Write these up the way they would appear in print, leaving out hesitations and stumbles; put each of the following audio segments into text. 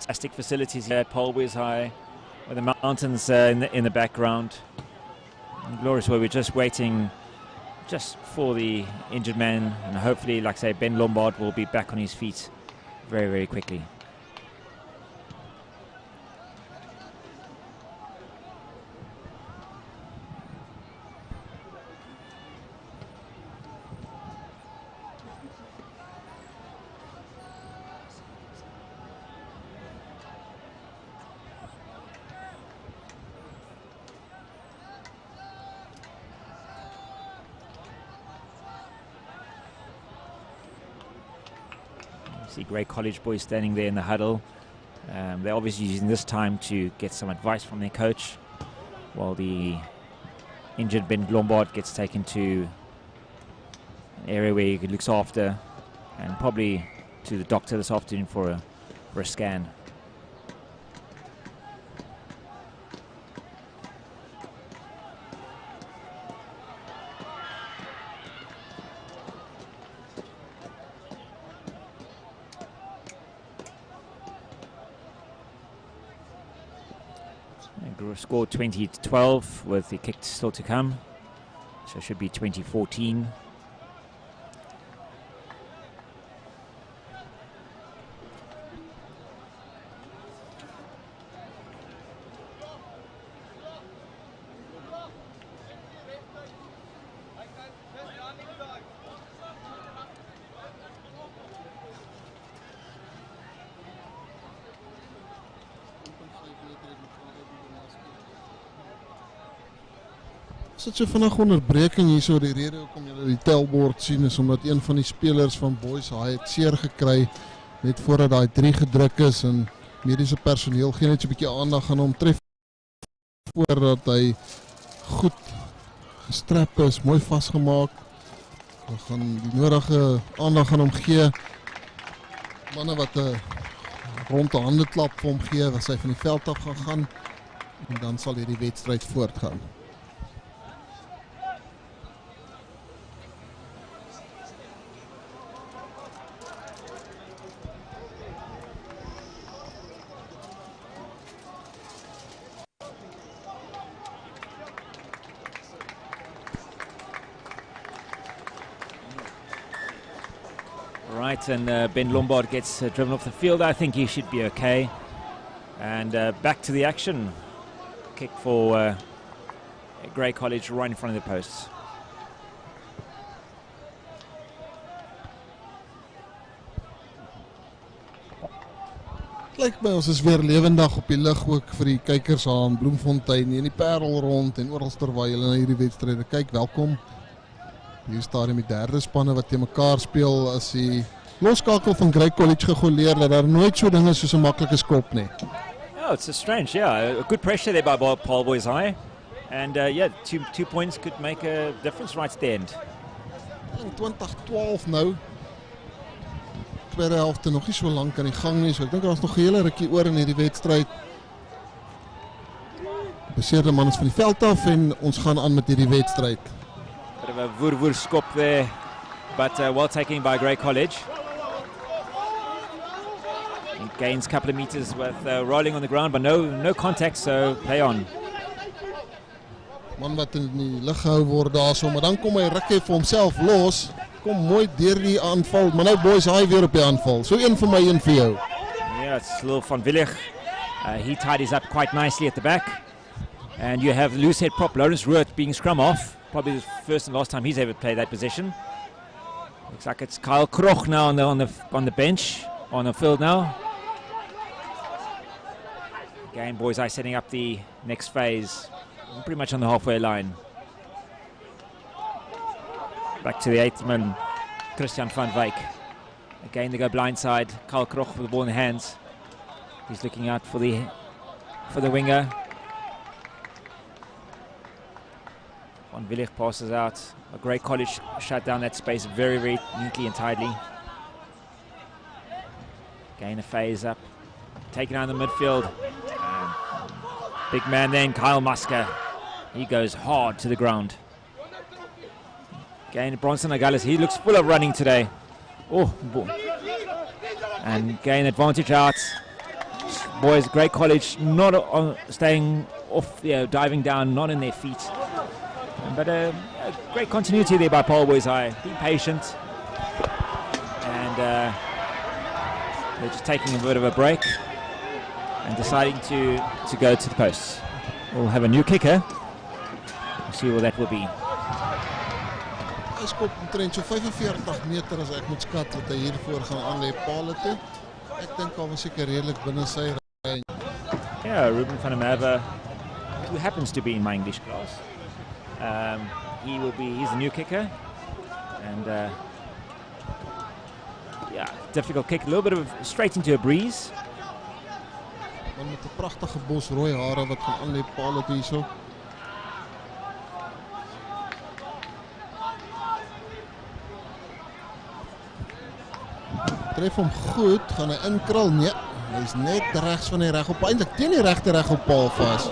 fantastic facilities here at Paarl High, with the mountains in the background. And glorious where we're just waiting just for the injured man, and hopefully, like I say, Ben Lombard will be back on his feet very, very quickly. See Grey College boys standing there in the huddle. They're obviously using this time to get some advice from their coach, while the injured Ben Lombard gets taken to an area where he looks after, and probably to the doctor this afternoon for a scan. Scored 20-12 with the kick still to come, so it should be 2014. Sit so vinnig onderbreking hier so. Die rede hoekom julle die tellbord sien is omdat een van die spelers van Boys High het seer gekry net voordat daai 3 gedruk is, en mediese personeel gee net so 'n bietjie aandag aan hom, tref voordat hy goed gestrap is, mooi vasgemaak. We gaan die nodige aandag aan hom gee. Manne wat 'n ronde handeklap vir hom gee as hy van die veld af gaan, en dan sal hierdie wedstryd voortgaan. Right, and Ben Lombard gets driven off the field. I think he should be okay. And back to the action. Kick for Grey College right in front of the posts. Lyk my ons is weer lewendig op die lig ook vir die kykers aan Bloemfontein en die Paarl rond en oral terwyl hulle na hierdie wedstryde kyk. Welkom. Hier stadium die derde spanne wat teen mekaar speel, as die loskakel van Grey College gegoleer dat daar nooit so dinge soos 'n maklike skop nie. Oh, it's a strange, yeah. A good pressure there by Paarl Boys High. And yeah, two points could make a difference right at the end. In 2012 nou. Tweede helfte nog nie so lank aan die gang nie, so ek dink daar is nog 'n hele rukkie oor in hierdie wedstryd. Beseerde man is van die veld af en ons gaan aan met hierdie wedstryd. Bit of a voer skop there, but well taken by Grey College. He gains a couple of meters with rolling on the ground, but no contact, so play on. Man wat in die lug gehou word daarso, maar dan kom hy ruk hy vir homself los. Kom mooi deur die aanval, maar nou Boys High weer op die aanval. So een vir my, een vir jou. Yeah, it's a little van Willig. He tidies up quite nicely at the back. And you have loose head prop Lawrence Ruert being scrum off. Probably the first and last time he's ever played that position. Looks like it's Kyle Kroch now on the bench, on the field now. Again, Boys High setting up the next phase, pretty much on the halfway line. Back to the 8th man, Christian van Wyk. Again, they go blindside. Kyle Kroch with the ball in the hands. He's looking out for the winger. Van Willig passes out. A Grey College shut down that space very, very neatly and tidily. Again, a phase up. Taken out in the midfield. Big man then, Kyle Musker. He goes hard to the ground. Again, Bronson Nagales, he looks full of running today. Oh, and gain advantage out. boys, Great College not staying off, diving down, not in their feet. But a great continuity there by Paarl Boys High. Be patient. And they're just taking a bit of a break and deciding to go to the posts. We'll have a new kicker. We'll see what that will be. Hy skop omtrent so 45 meter as ek moet skat wat hy hiervoor gaan aan lê paal toe. Ek dink al was seker redelik binne sy range. Yeah, Ruben van der Merwe, who happens to be in my English class. He's a new kicker. And yeah, difficult kick, a little bit of straight into a breeze. Man met 'n pragtige bos rooi hare wat gaan aan lê paal toe hierso. Tref hom goed, gaan hy inkrul. Nee, hy's net regs van die reg op, eintlik teen die regte reg op paal vas.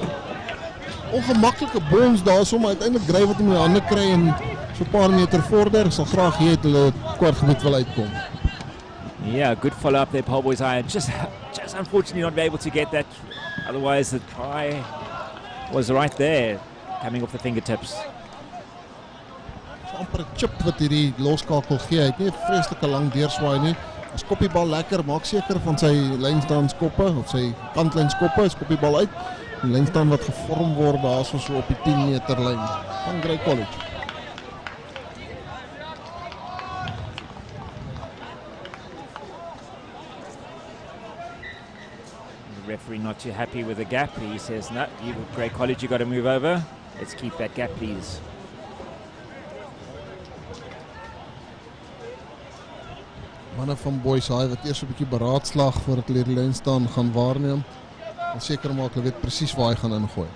Ongemaklike bons daarso, maar uiteindelik dryf wat hom in die hande kry en so 'n paar meter vorder. Ek sal graag hê het hulle kwartgebied wil uitkom. Yeah, good follow up there, Paarl Boys High. Just unfortunately not be able to get that. Otherwise, the try was right there, coming off the fingertips. So amper 'n chip wat hierdie loskakel gee. Hy het nie 'n vreeslike lang deurswaai nie. Hy skop die bal lekker, maak seker van sy lynstaan skoppe of sy kantlyn skoppe, skop die bal uit. Die lynstaan wat gevorm word daarso so op die 10 meter lyn van Great College. The referee not too happy with the gap. He says, no, you Great College, you got to move over. Let's keep that gap, please. Manne van Boys High wat eers 'n bietjie beraadslag voordat hulle die lyn staan gaan waarneem. En seker maak hulle weet presies waar hy gaan ingooi.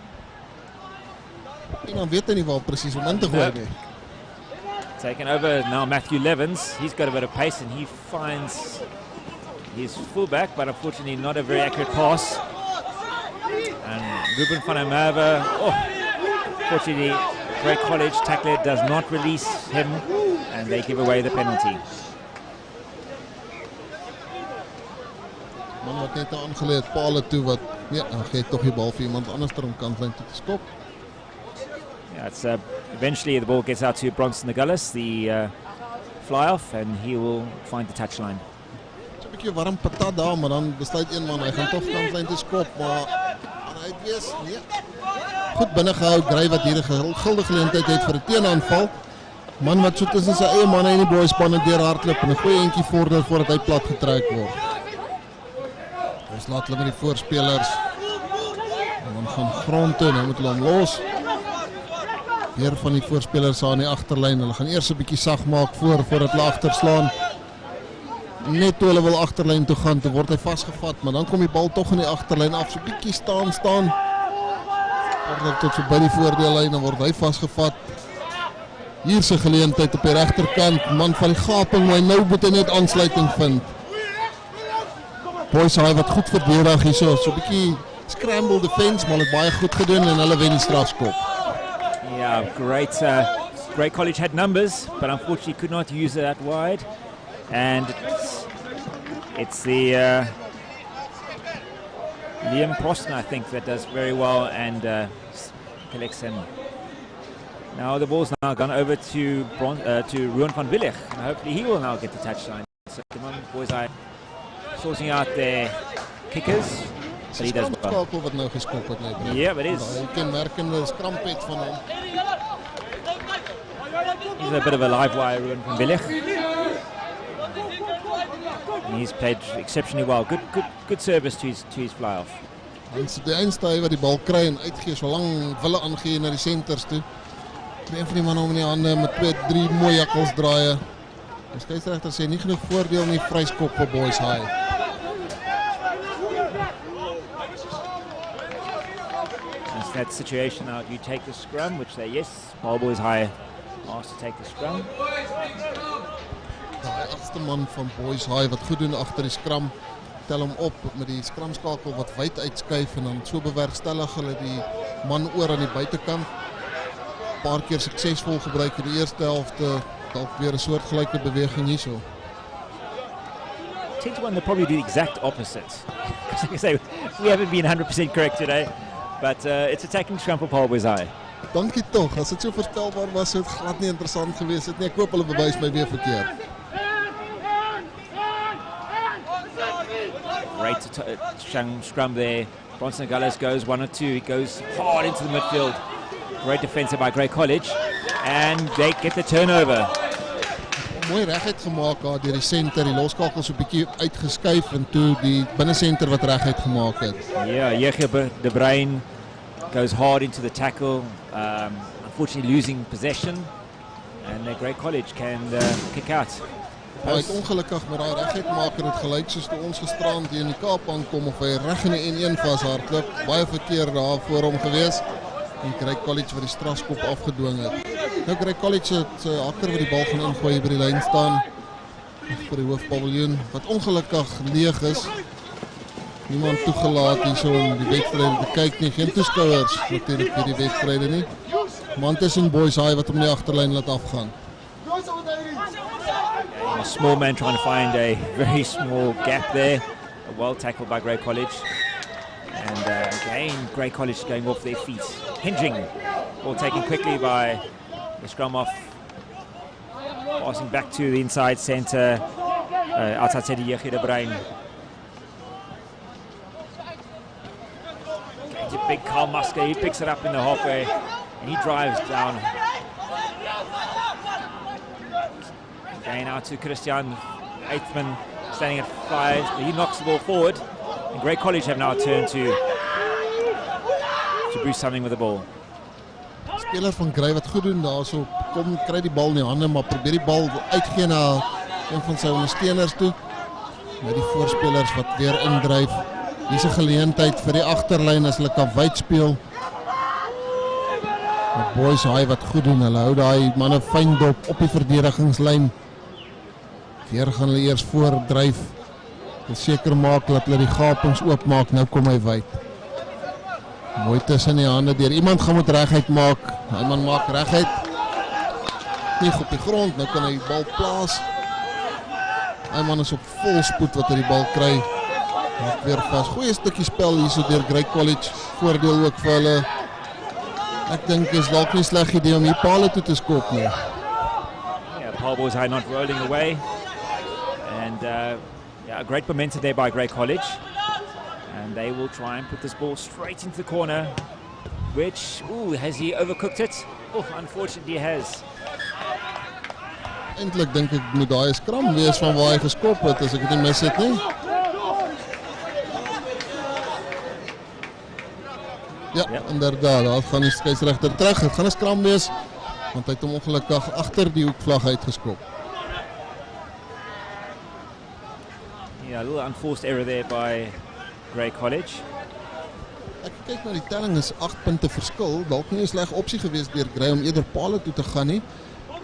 En dan weet hy nie waar presies om in te gooi nie. Taken over now Matthew Levens. He's got a bit of pace and he finds his fullback, but unfortunately not a very accurate pass. And Ruben van der Merwe, fortunately Great College tackler does not release him and they give away the penalty. Man wat net aangeleid paal toe wat dan gee tog die bal vir iemand anders om kantlyn toe te skop. Yeah, it's eventually the ball gets out to Bronson Nagullis, the fly off, and he will find the touchline. It's 'n bietjie warm patat daar, maar dan besluit een man hy gaan tog kantlyn toe skop, maar hy het wees goed binne gehou, dryf wat hier 'n guldige geleentheid het vir 'n teenaanval. Man wat so tussen sy eie manne en die boys spanne deur hardloop en 'n goeie entjie vorder voordat hy plat getrek word. Dus laat hulle met die voorspelers en dan gaan grond toe en dan moet hulle hom los. Weer van die voorspelers aan die agterlyn. Hulle gaan eers 'n bietjie sag maak voordat hulle agterslaan. Net toe hulle wil agterlyn toe gaan, toe word hy vasgevat, maar dan kom die bal tog in die agterlyn af. So bietjie staan. Word tot so by die voordeellyn en word hy vasgevat. Hier se geleentheid op die regterkant. Man van die gaping, maar nou moet hy net aansluiting vind. Boys High wat goed verdedig hierso, so 'n bietjie scramble defense, maar hulle het baie goed gedoen en hulle wen die strafskop. Yeah, Great College had numbers, but unfortunately could not use it that wide. And it's the Liam Proston, I think, that does very well and collects him. Now the ball's now gone over to Ruan van Willig, and hopefully he will now get the touchline. So come on, Boys High sorting out their kickers. But he does well. Wat nou geskop het net. Yeah, but it is. Hy kenmerkende skrampet van hom. He's a bit of a live wire, Ruan van Willig. And he's played exceptionally well. Good service to his fly off. En so die eindstaai wat die bal kry en uitgee so lank wille aangee na die senters toe. Een van die manne om in die hande met 2-3 mooi jakkels draaie. Die skeieregter sê nie genoeg voordeel nie, vryskop vir Boys High. It's that situation now. You take the scrum, which they yes. Paarl Boys High asked to take the scrum. Die agste man van Boys High wat goed doen agter die skram, tel hom op met die skramskakel wat wyd uitskuif en dan so bewerkstellig hulle die man oor aan die buitekant. Paar keer suksesvol gebruik in die eerste helfte, dalk weer 'n soortgelyke beweging hierso. 10-1 they probably do the exact opposite. Because like I say, We haven't been 100% correct today, but it's attacking scrum for Paarl Boys High. Dankie tog. As dit so voorspelbaar was, sou dit glad nie interessant gewees het nie. Ek hoop hulle bewys my weer verkeerd. Great scrum there. Bronson Gullis goes 1 or 2. He goes hard into the midfield. Great defense by Grey College. And they get the turnover. Mooi reguit gemaak daar deur die senter. Die loskakel so 'n bietjie uitgeskuif en toe die binnesenter wat reguit gemaak het. Yeah, Yegge de Bruin goes hard into the tackle. Unfortunately losing possession. And Grey College can kick out. Hy het ongelukkig met daai reguitmaker het gelyk soos toe ons gisterand hier in die Kaap aankom of hy reg in die 1-1 vashardloop. Baie verkeer daar voor hom gewees. En Grey College wat die strafskop afgedwing het. Nou Grey College het hakker wat die bal gaan ingooi by die lyn staan. Vir die hoofpaviljoen wat ongelukkig leeg is. Niemand toegelaat hier so om die wedstryd te kyk nie. Geen toeskouers natuurlik vir die wedstryde nie. Man tussen Boys High wat om die agterlyn laat afgaan. A small man trying to find a very small gap there. Well tackled by Grey College. And again, Grey College going off their feet. Hinging. Ball taken quickly by the scrum off. Passing back to the inside centre. Outside centre, Yegge de Bruin. Going to big Carl Musker. He picks it up in the halfway. And he drives down. Again out to Christian Eichmann, standing at 5. He knocks the ball forward. And Grey College have now turned to Bruce something with the ball. Speler van Grey wat goed doen daarso, kom kry die bal in die hande, maar probeer die bal uitgee na een van sy ondersteuners toe. Met die voorspelers wat weer indryf. Hier is 'n geleentheid vir die agterlyn as hulle kan wyd speel. Die Boys High wat goed doen, hulle hou daai manne fyn dop op die verdedigingslyn. Weer gaan hulle eers voordryf. Wil seker maak dat hulle die gapings oopmaak. Nou kom hy wyd. Mooi tussen die hande deur. Iemand gaan moet reguit maak. Hy man maak reguit. Nie op die grond. Nou kan hy die bal plaas. Hy man is op vol spoed wat hy die bal kry. Maak weer vas. Goeie stukkie spel hier so deur Grey College. Voordeel ook vir hulle. Ek dink is dalk nie sleg idee om hier Paarl toe te skop nie. Yeah, Paarl Boys High not rolling away. And yeah, a great momentum there by Grey College. And they will try and put this ball straight into the corner. Which, has he overcooked it? Oh, unfortunately he has. Eintlik dink ek moet daai skram wees van waar hy geskop het as ek dit nie mis het nie. Ja, inderdaad, daar gaan die skeieregter terug. Dit gaan 'n skram wees want hy het hom ongelukkig agter die hoekvlag uitgeskop. Yeah, a little unforced error there by Grey College. Ek kyk na die telling is 8 punte verskil. Dalk nie 'n sleg opsie gewees deur Grey om eerder Paarl toe te gaan nie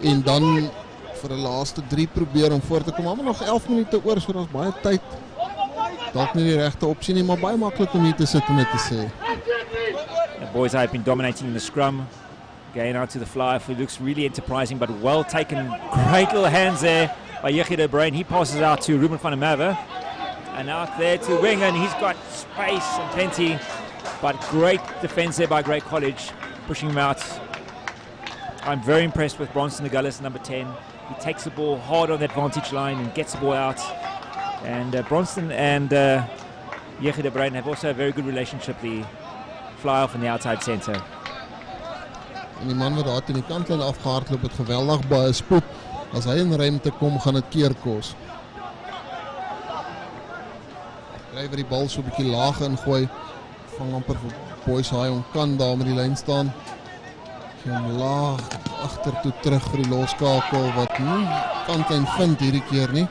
en dan vir 'n laaste 3 probeer om voor te kom. Maar nog 11 minute oor, so daar's baie tyd. Dalk nie die regte opsie nie, maar baie maklik om hier te sit en dit te sê. The Boys have been dominating in the scrum. Going out to the fly, it looks really enterprising, but well taken. Great little hands there by Yegge de Bruin. He passes out to Ruben van der Merwe. And out there to wing, and he's got space and plenty. But great defense there by Grey College, pushing him out. I'm very impressed with Bronson Gullis, number 10. He takes the ball hard on that vantage line and gets the ball out. And Bronson and Yegge de Bruin have also a very good relationship. The fly off in the outside centre. En die man wat daar teen die kantlyn afgehardloop het geweldig baie spoed. As hy in ruimte kom, gaan dit keer kos. Kry weer die bal so 'n bietjie laag ingooi. Vang amper vir Boys High om kan daar met die lyn staan. Geen laag agter toe terug vir die loskakel wat nie kantlyn vind hierdie keer nie.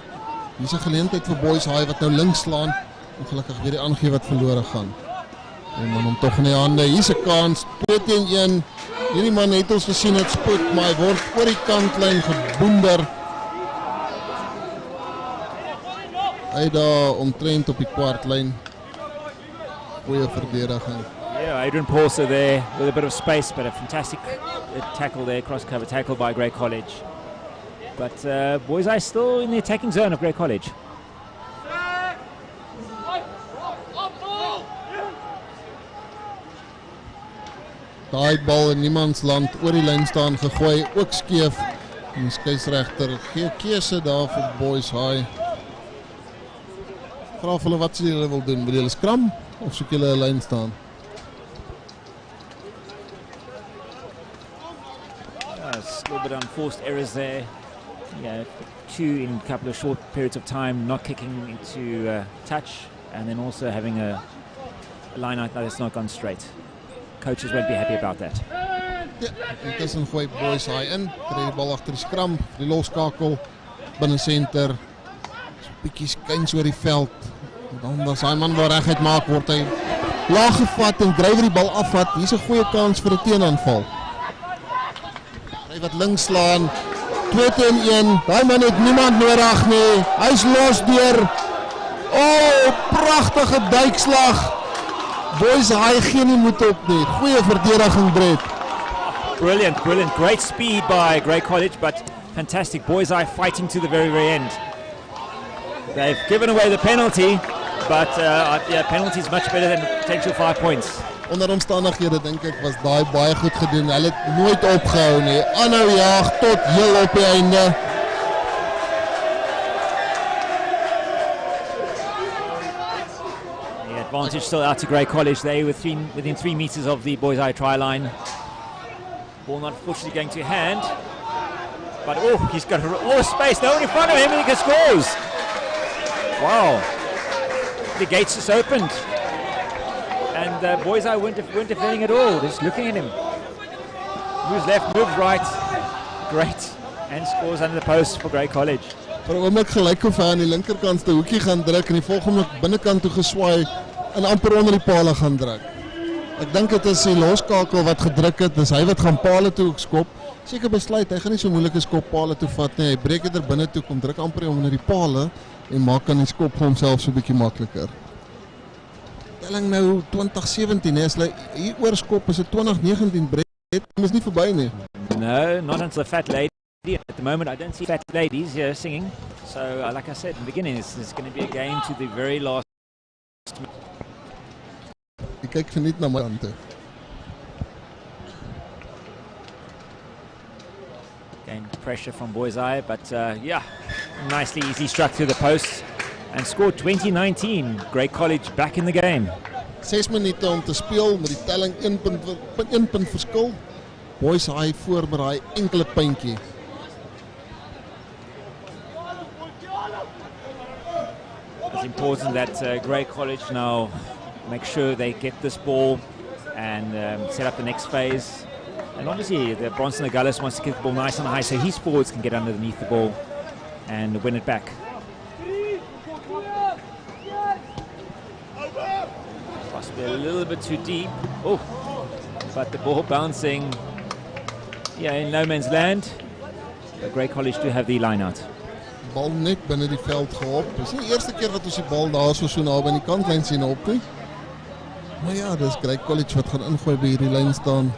Hier is 'n geleentheid vir Boys High wat nou links slaan. Ongelukkig weer die aangee wat verlore gaan. En man hom tog in die hande. Hier's 'n kans, 2-1. Hierdie man het ons gesien het spoed, maar hy word oor die kantlyn geboender. Hy daar omtrent op die kwartlyn. Goeie verdediging. Yeah, Adrian Paulser there with a bit of space, but a fantastic tackle there, cross-cover tackle by Grey College. But Boys High still in the attacking zone of Grey College. Daai bal in niemandsland oor die lyn staan gegooi, ook skeef. En die skeieregter gee keuse daar vir Boys High. Vra vir hulle wat sy hulle wil doen, wil hulle skram of soek hulle 'n lyn staan? A little bit of unforced errors there. Yeah, 2 in a couple of short periods of time, not kicking into touch, and then also having a line out that's not gone straight. Coaches won't be happy about that. Ja, intussen gooi Boys High in, kry die bal agter die skram, die loskakel binne senter. So bietjie skuins oor die veld. Dan as hy man waar reguit maak, word hy laag gevat en drywer die bal afvat. Hier's 'n goeie kans vir 'n teenaanval. Hy wat links slaan. 2-1. Daai man het niemand nodig nie. Hy's los deur. Oh, pragtige duikslag. Boys High gee nie moed op nie. Goeie verdediging, Brett. Brilliant, brilliant. Great speed by Grey College, but fantastic. Boys High fighting to the very, very end. They've given away the penalty, but yeah, penalty is much better than potential 5 points. Onder omstandighede dink ek was daai baie goed gedoen. Hulle het nooit opgehou nie. Aanhou jaag tot heel op die einde. The advantage still out to Grey College. They were within 3 meters of the Boys High try line. Ball not fortunately going to hand, but oh, he's got a lot of space. No one in front of him, and he scores. Wow, the gates just opened, and Boys High weren't defending at all. Just looking at him. Moves left, moves right. Great, and scores under the post for Grey College. Vir 'n oomblik gelyk of hy aan die linkerkantste hoekie gaan druk en die volgende binnekant toe geswaai en amper onder die paal gaan druk. Ek dink dit is die loskakel wat gedruk het, dis hy wat gaan paal toe skop. Seker besluit hy gaan nie so moeilike skop paal toe vat nie. Hy breek dit er binne toe, kom druk amper onder die paal en maak aan die skop vir homself so 'n bietjie makliker. Telling nou 2017, as hulle hier oorskop is dit 2019 breek. Dit is nie verby nie. No, not until a fat lady. At the moment, I don't see fat ladies here singing. So, like I said in the beginning, it's going to be a game to the very last. Ek kyk geniet na my kant toe. Gained pressure from Boys High, but yeah, nicely easy struck through the post and scored 2019. Grey College back in the game. 6 minute om te speel met die telling 1 punt verskil. Boys High voor met daai enkele puntjie. It's important that Grey College now make sure they get this ball and set up the next phase. And obviously, the Bronson Nogales wants to get the ball nice and high so his forwards can get underneath the ball and win it back. Possibly a little bit too deep. Oh, but the ball bouncing, yeah, in no man's land. But Grey College do have the line out. Bal net binne die veld gehop. Dis nie die eerste keer wat ons die bal daar so naby aan die kantlyn sien op nie. Maar ja, dis Grey College wat gaan ingooi by hierdie lyn staan.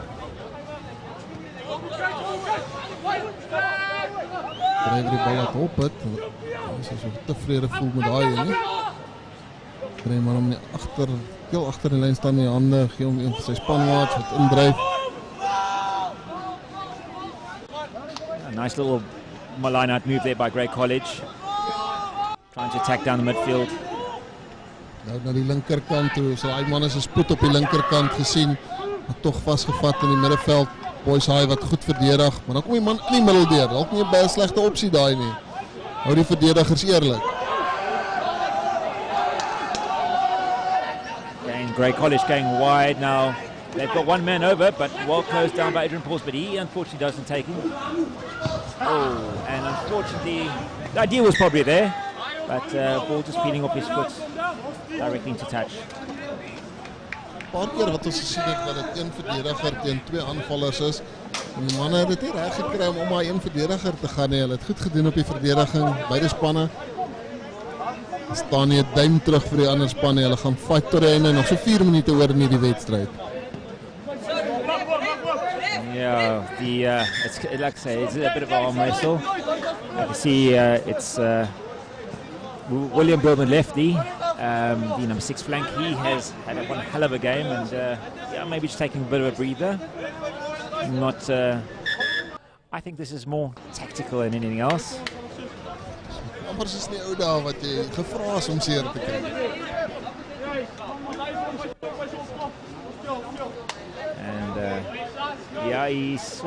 Dryf die bal uit op het. Ons is so tevrede voel met daai nie. Kry maar hom nie heel agter die lyn staan in die hande, gee hom een van sy spanmaats wat indryf. A nice little line-out move there by Grey College. Trying to attack down the midfield. Nou na die linkerkant toe, so hy man is 'n spoed op die linkerkant gesien, maar tog vasgevat in die middelveld. Boys High wat goed verdedig, maar dan kom die man in die middel deur. Dalk nie 'n baie slegte opsie daai nie. Hou die verdedigers eerlik. And Grey College going wide now. They've got one man over, but well closed down by Adrian Paarl, but he unfortunately doesn't take him. Oh, and unfortunately, the idea was probably there, but ball just peeling off his foot directly into touch. Paar keer wat ons gesien het dat dit een verdediger teen 2 aanvallers is. En die manne het dit nie reg gekry om maar een verdediger te gaan nie. Hulle het goed gedoen op die verdediging, beide spanne. Staan nie 'n duim terug vir die ander spanne. Hulle gaan fight tot die einde, nog so 4 minute oor in die wedstryd. Yeah, it's like I say, it's a bit of an arm wrestle. You can see it's William Billman lefty, the number 6 flank. He has had one hell of a game, and yeah, maybe just taking a bit of a breather. Not. I think this is more tactical than anything else. Amper soos die ou dae wat jy gevra is om seer te kry. And yeah, he's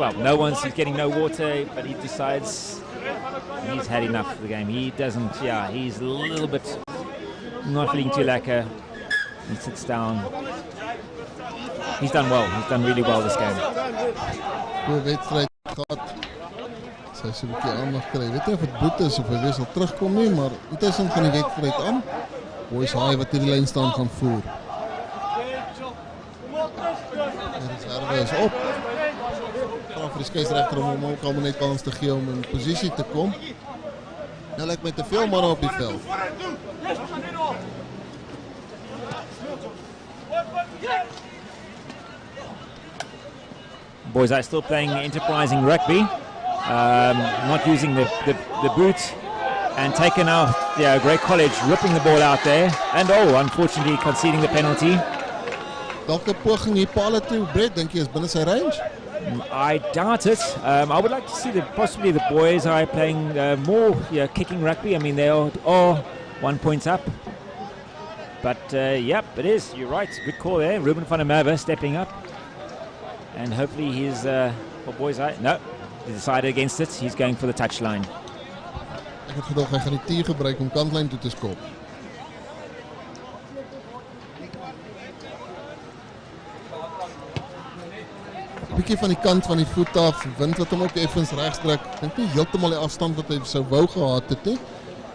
getting no water, but he decides he's had enough of the game. He doesn't, yeah, he's a little bit not feeling too lekker. He sits down. He's done well. He's done really well this game. Goeie wedstrijd gehad. Sy is 'n bietjie aandag kry. Weet nie of dit boete is of hy weer sal terugkom nie, maar intussen gaan die wedstrijd aan. Boys High wat hierdie lyn staan gaan voer. Die reserve is op. Vra vir die skeieregter om hom ook al net kans te gee om in posisie te kom. Nou lyk met te veel manne op die veld. Boys are still playing enterprising rugby, not using the boot, and taken out, yeah, Great College ripping the ball out there, and unfortunately conceding the penalty. Dalk 'n poging hier Paarl toe, Brett, dink jy is binne sy range? I doubt it. I would like to see possibly the boys are playing more kicking rugby. I mean, they are 1 point up. But, yep, it is. You're right. Good call there. Ruben van der Merwe stepping up. And hopefully he's, for boys, no, he decided against it. He's going for the touchline. Ek het gedog hy gaan die tee gebruik om kantlyn toe te skop. 'n Bietjie van die kant van die voet af, wind wat hom ook effens regs druk. Dink nie heeltemal die afstand wat hy sou wou gehad het nie,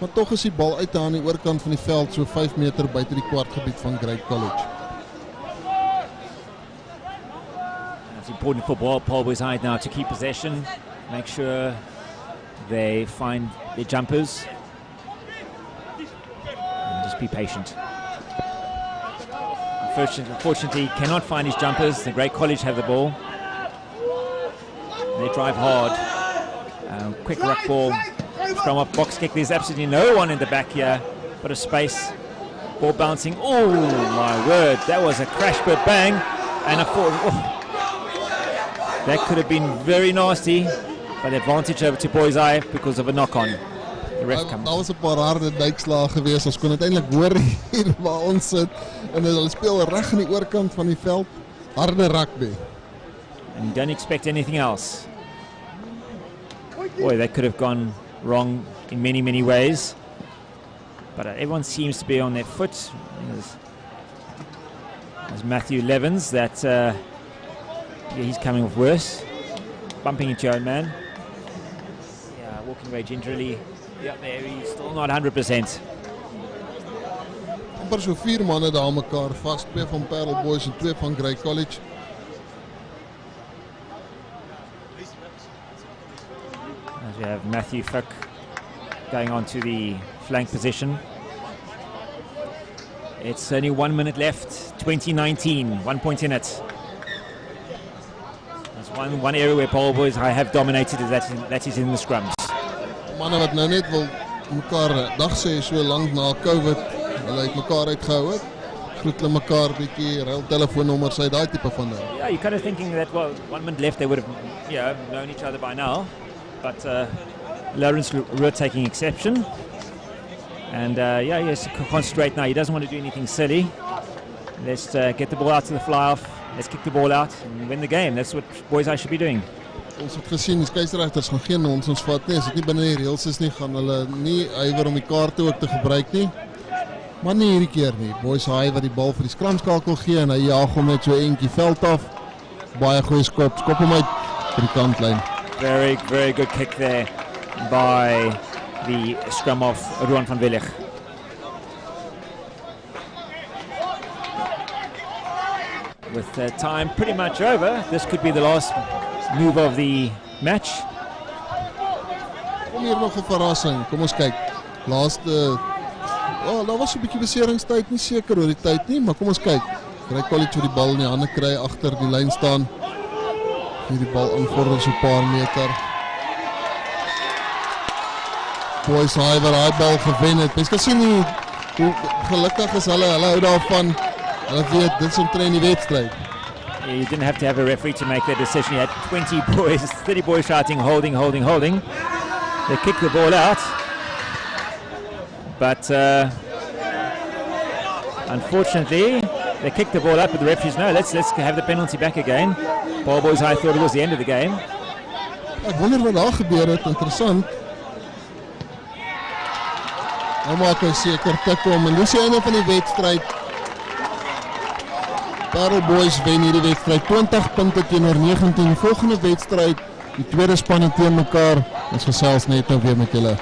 maar tog is die bal uit aan die oorkant van die veld, so 5 meter buite die kwartgebied van Great College. It's important for Paarl Boys High now to keep possession, make sure they find their jumpers, and just be patient. Unfortunately, cannot find his jumpers. The Great College have the ball. They drive hard. Quick ruck ball. Scrum up, box kick. There's absolutely no one in the back here. Bit of space. Ball bouncing. Oh my word. That was a crash but bang. And a four. Oh. That could have been very nasty. But advantage over to Boys Eye because of a knock on. The ref comes. Daar was 'n paar harde duikslae geweest. Ons kon uiteindelik hoor hier waar ons sit. En hulle speel reg aan die oorkant van die veld. Harde rugby. And you don't expect anything else. Boy, that could have gone wrong in many, many ways. But everyone seems to be on their foot. There's Matthew Levens that he's coming off worse. Bumping into your own man. Yeah, walking away gingerly. Yeah, there he's still not 100%. Amper so 4 manne daar mekaar vas, 2 van Paarl Boys en 2 van Great College. As we have Matthew Fick going on to the flank position. It's only 1 minute left, 2019, 1 point in it. There's one area where Paarl Boys have dominated, that is in the scrums. Manne wat nou net wil mekaar dag sê so lank na COVID, hulle het mekaar uitgehou het. Groet hulle mekaar bietjie, ruil telefoonnommers, hy daai tipe van ding. Yeah, you're kind of thinking that, well, 1 minute left, they would have known each other by now. But Lawrence Ruud taking exception. And he has to concentrate now. He doesn't want to do anything silly. Let's get the ball out to the fly-off. Let's kick the ball out and win the game. That's what Boys Eye should be doing. Ons het gesien, die skeieregters gaan geen nonsens vat nie. As dit nie binne die reëls is nie, gaan hulle nie ywer om die kaarte ook te gebruik nie. Maar nie hierdie keer nie. Boys High wat die bal vir die skramskakel gee en hy jaag hom net so eentjie veld af. Baie goeie skop. Skop hom uit vir die kantlyn. Very, very good kick there by the scrum of Ruan van Willig. With time pretty much over, this could be the last move of the match. Kom hier nog 'n verrassing. Kom ons kyk. Laaste daar was 'n bietjie beseringstyd, nie seker oor die tyd nie, maar kom ons kyk. Great College wat die bal in die hande kry agter die lyn staan. Hierdie bal invorder so 'n paar meter. Boys High wat daai bal gewen het. Mens kan sien Gelukkig is hulle hou daarvan. Hulle weet dit is omtrent die wedstryd. Yeah, you didn't have to have a referee to make that decision. You had 20 boys, 30 boys shouting, holding, holding, holding. They kicked the ball out. But unfortunately, they kicked the ball out, but the referees, no, let's have the penalty back again. Paarl boys, I thought it was the end of the game. Ek wonder wat daar gebeur het, interessant. Nou maak hy seker tik om, en dis die einde van die wedstryd. Paarl boys wen hierdie wedstryd, 20 punte teenoor 19. Volgende wedstryd, die tweede spanne teen mekaar. Ons gesels net nou weer met julle.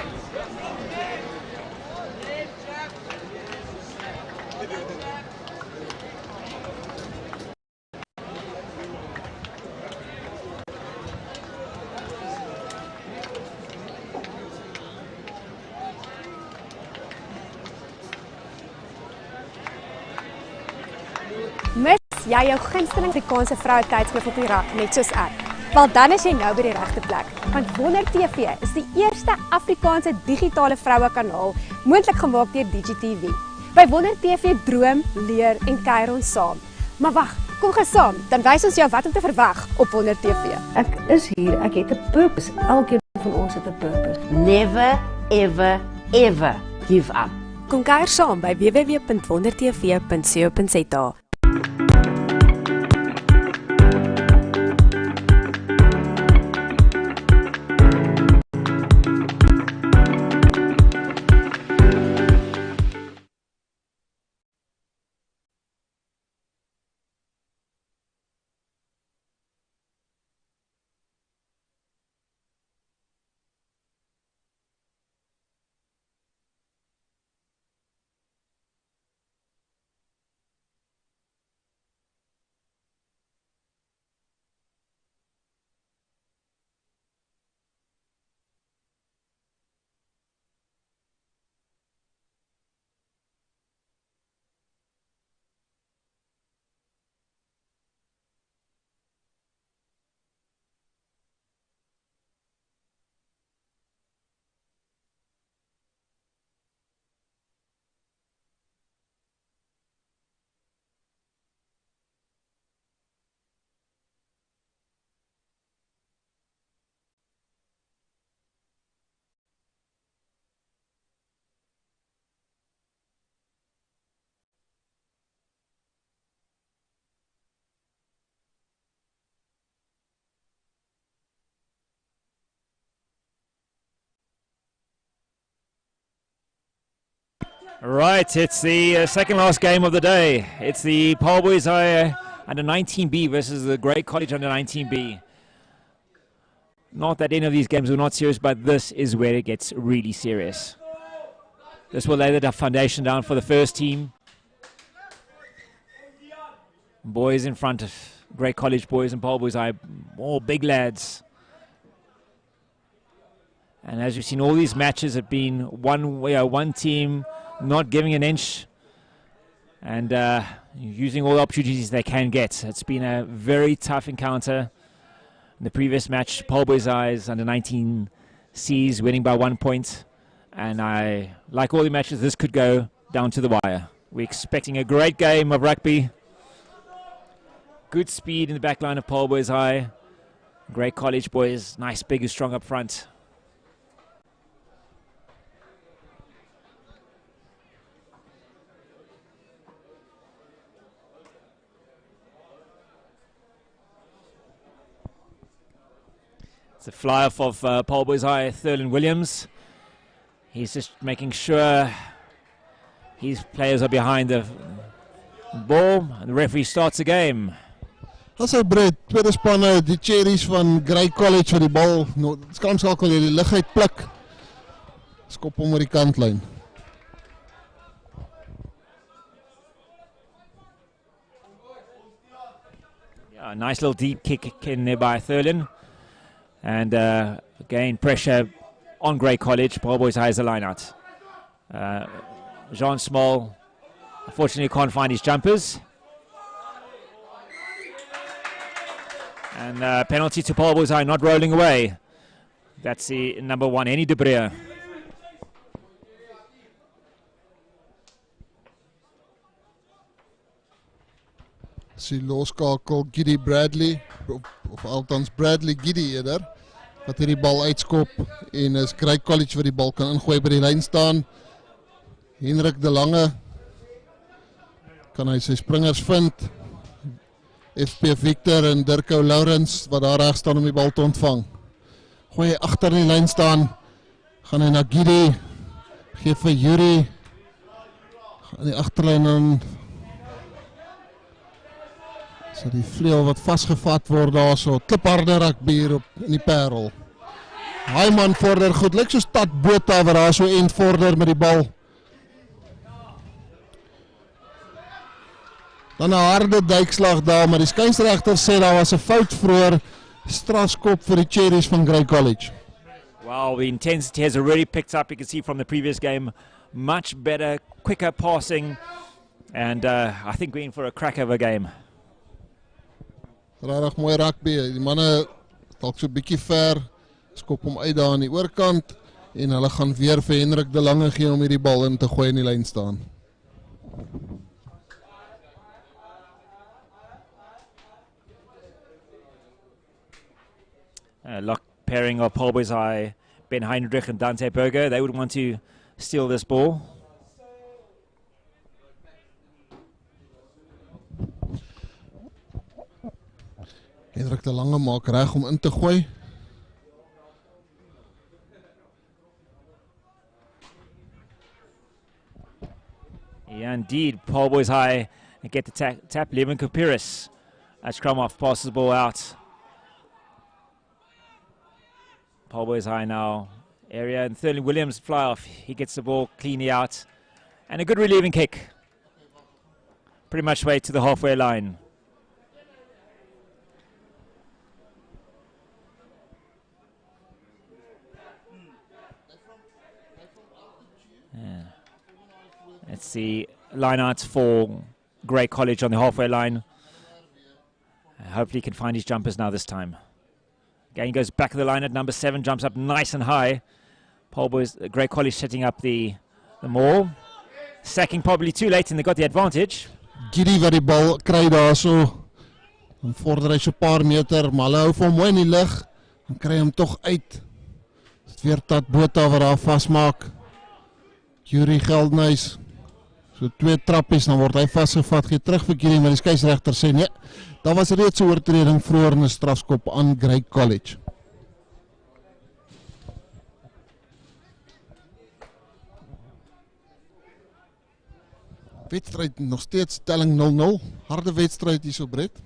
Mis jy jou gunsteling Afrikaanse vroue tydskrif op die rak, net soos ek? Wel dan is jy nou by die regte plek, want Wonder TV is die eerste Afrikaanse digitale vroue kanaal, moontlik gemaak deur DigiTV. By Wonder TV droom, leer en kuier ons saam. Maar wag, kom gou saam, dan wys ons jou wat om te verwag op Wonder TV. Ek is hier, ek het 'n purpose. Elkeen van ons het 'n purpose. Never, ever, ever give up. Kom kuier saam by www.wondertv.co.za. Right, it's the second last game of the day. It's the Paarl boys under 19B versus the Grey College under 19B. Not that any of these games were not serious, but this is where it gets really serious. This will lay the foundation down for the first team. Boys in front of Grey College boys and Paarl boys are all big lads. And as you've seen, all these matches have been one team not giving an inch and using all the opportunities they can get. It's been a very tough encounter. In the previous match, Paarl boys under 19 C's winning by 1 point. And like all the matches, this could go down to the wire. We're expecting a great game of rugby. Good speed in the back line of Paarl boys high. Grey College boys, nice, big and strong up front. It's a fly-off of Paarl boys high, Thurlan Williams. He's just making sure his players are behind the ball, and the referee starts the game. As hy Brett, tweede spanne, die Cherries van Grey College vir die bal, skamskakel hier die lig uit pluk. Skop hom oor die kantlyn. Yeah, nice little deep kick in there by Thurlan. And again, pressure on Grey College. Paarl boys high as a line-out. Jean Small, unfortunately, can't find his jumpers. And penalty to Paarl boys high, not rolling away. That's the number one, Annie de Breer. sy loskakel Giddy Bradley, of althans Bradley Giddy eerder, wat hierdie bal uitskop en is Grey College wat die bal kan ingooi by die lyn staan. Hendrik de Lange, kan hy sy springers vind. FP Victor en Dirko Lawrence wat daar reg staan om die bal te ontvang. Gooi hy agter in die lyn staan, gaan hy na Giddy, gee vir Yuri, gaan die agterlyn en so die vleuel wat vastgevat word daar so, klipharde rugby hier in die Paarl. Hyman vorder goed, lyk so Stad Botha wat daar so end vorder met die bal. Dan 'n harde duikslag daar, maar die skeieregter sê daar was 'n fout vroeër, strafskop vir die Cherries van Grey College. Wow, the intensity has already picked up. You can see from the previous game, much better, quicker passing, and I think we're in for a cracker of a game. Regtig mooi rugby, die manne dalk so bietjie ver, skop hom uit daar aan die oorkant, en hulle gaan weer vir Hendrik de Lange gee om hierdie bal in te gooi in die lyn staan. Lock pairing of Paarl Boys High, Ben Heinrich and Dante Berger. They would want to steal this ball. Hendrik de Lange maak reg om in te gooi. Yeah, indeed. Paarl Boys High get the tap. Levin Kupiris at scrum off, passes the ball out. Paarl Boys High now area, and Thurling Williams fly off. He gets the ball cleanly out, and a good relieving kick. Pretty much way to the halfway line. Yeah. It's the line out for Grey College on the halfway line. Hopefully he can find his jumpers now this time. Again, goes back of the line at number 7, jumps up nice and high. Paarl Boys, Grey College setting up the maul. Sacking probably too late and they got the advantage. Giddy wat die bal kry daar so. Dan vorder hy so 'n paar meter, maar hulle hou vir hom mooi in die lug. Dan kry hy hom tog uit. Dit weer Stad Botha wat daar vasmaak. Yuri Geldnys. So 2 trappies, dan word hy vasgevat, gee terug vir Giddy, maar die skeieregter sê nee. Daar was reeds 'n oortreding vroeër in 'n strafskop aan Grey College. Wedstryd nog steeds telling 0-0. Harde wedstryd hier so Brett.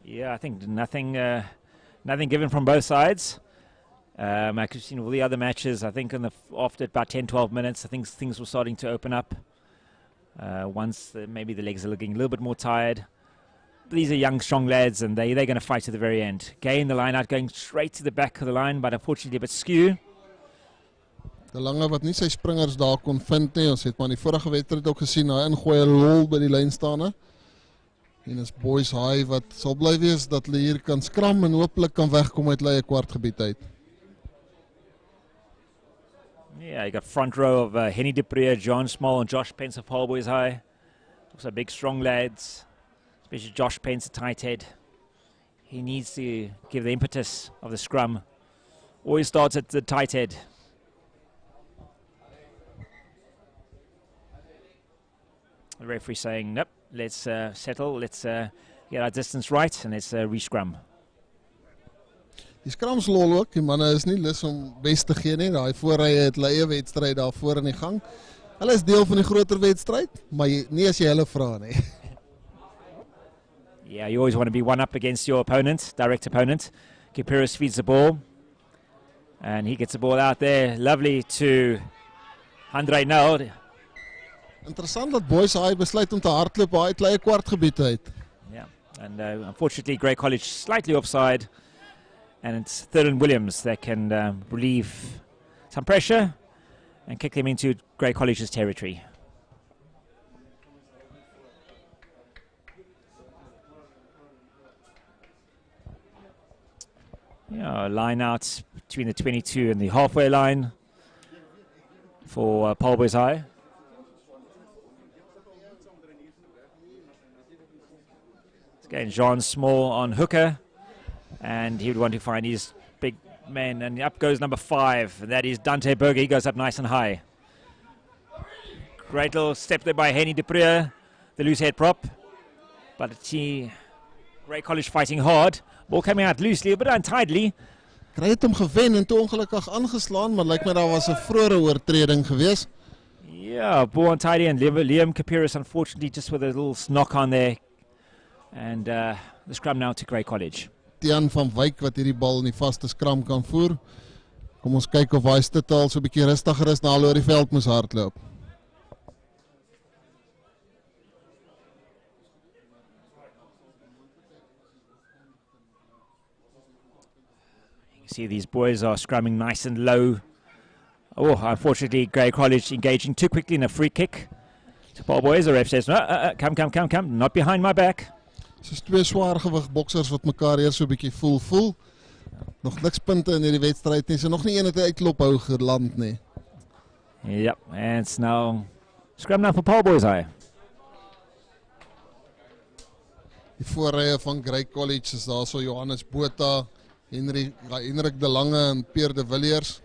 Yeah, I think nothing given from both sides. I've seen all the other matches. I think after about 10-12 minutes, I think things were starting to open up. Once maybe the legs are looking a little bit more tired. But these are young, strong lads, and they're going to fight to the very end. Gain the line out, going straight to the back of the line, but unfortunately a bit skew. De Lange wat nie sy springers daar kon vind nie. Ons het maar die vorige wedstryd ook gesien, hy ingooi 'n lol by die lyn staan. En is Boys High wat sal bly wees dat hulle hier kan skram en hopelik kan wegkom uit hulle kwartgebied uit. Yeah, you got front row of Henny Dupree, John Small and Josh Pence of Paarl Boys High. Also big, strong lads, especially Josh Pence, a tight head. He needs to give the impetus of the scrum. Always starts at the tight head. The referee saying, nope, let's settle, let's get our distance right, and let's re-scrum. Die skrams lol ook, die manne is nie lus om bes te gee nie, daai voorrye het hulle eie wedstryd daar voor in die gang. Hulle is deel van die groter wedstryd, maar nie as jy hulle vra nie. Yeah, you always want to be one up against your opponent, direct opponent. Kipiris feeds the ball, and he gets the ball out there, lovely to Andre Neld. Interessant dat Boys High besluit om te hardloop uit hulle kwartgebied uit. Yeah, and unfortunately Grey College slightly offside. And it's Thurling Williams that can relieve some pressure and kick them into Grey College's territory. Yeah, line out between the 22 and the halfway line for Paarl Boys High. Again, Jean Small on hooker, and he would want to find his big man, and up goes number 5, and that is Dante Berger. He goes up nice and high. Great little step there by Henny de Preux, the loose head prop, but Grey College fighting hard. Ball coming out loosely, a bit untidily. Kry het hom gewen en toe ongelukkig aangeslaan, maar lyk my daar was 'n vroeëre oortreding geweest. Yeah, ball untidy, and Liam Kapiris unfortunately just with a little knock on there. And the scrum now to Grey College. Tian van Wyk wat hierdie bal in die vaste skram kan voer. Kom ons kyk of hy Stittal so 'n bietjie rustiger is na al oor die veld moes hardloop. You see these boys are scrumming nice and low. Oh, unfortunately, Grey College engaging too quickly in a free kick. So Paarl boys, the ref says, no, come, not behind my back. Soos twee swaargewig boksers wat mekaar eers so 'n bietjie voel. Nog niks punte in hierdie wedstryd nie. So nog nie een het 'n uitklop hou geland nie. Yep, and it's now scrum now for Paarl boys. Die voorrye van Grey College is daar so Johannes Botha, Henrik de Lange en Pierre de Villiers.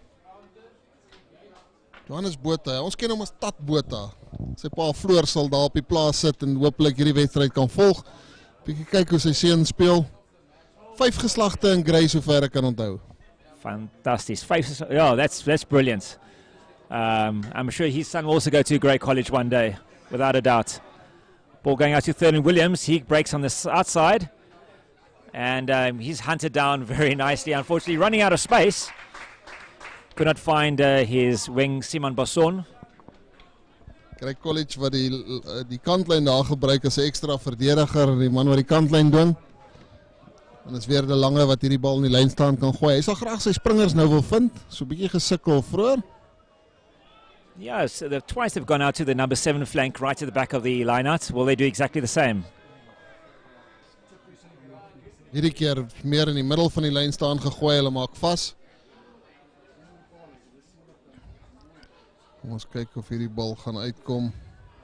Johannes Botha, ons ken hom as Tat Botha. Sy pa Floor sal daar op die plaas sit en hopelik hierdie wedstryd kan volg. Bietjie kyk hoe sy seun speel. 5 geslagte in Grey sover ek kan onthou. Fantastic. Yeah, that's brilliant. I'm sure his son will also go to Grey College one day, without a doubt. Ball going out to Thurman Williams. He breaks on the outside. And he's hunted down very nicely. Unfortunately, running out of space. Could not find his wing, Simon Basson. Grey College wat die kantlyn daar gebruik as 'n ekstra verdediger, die man wat die kantlyn dwing. En is weer de Lange wat hierdie bal in die lyn staan kan gooi. Hy sal graag sy springers nou wil vind. So 'n bietjie gesukkel vroeër. Yeah, so twice they've gone out to the number 7 flank right at the back of the line-out. Will they do exactly the same? Hierdie keer meer in die middel van die lyn staan gegooi, hulle maak vas. Ons kyk of hierdie bal gaan uitkom.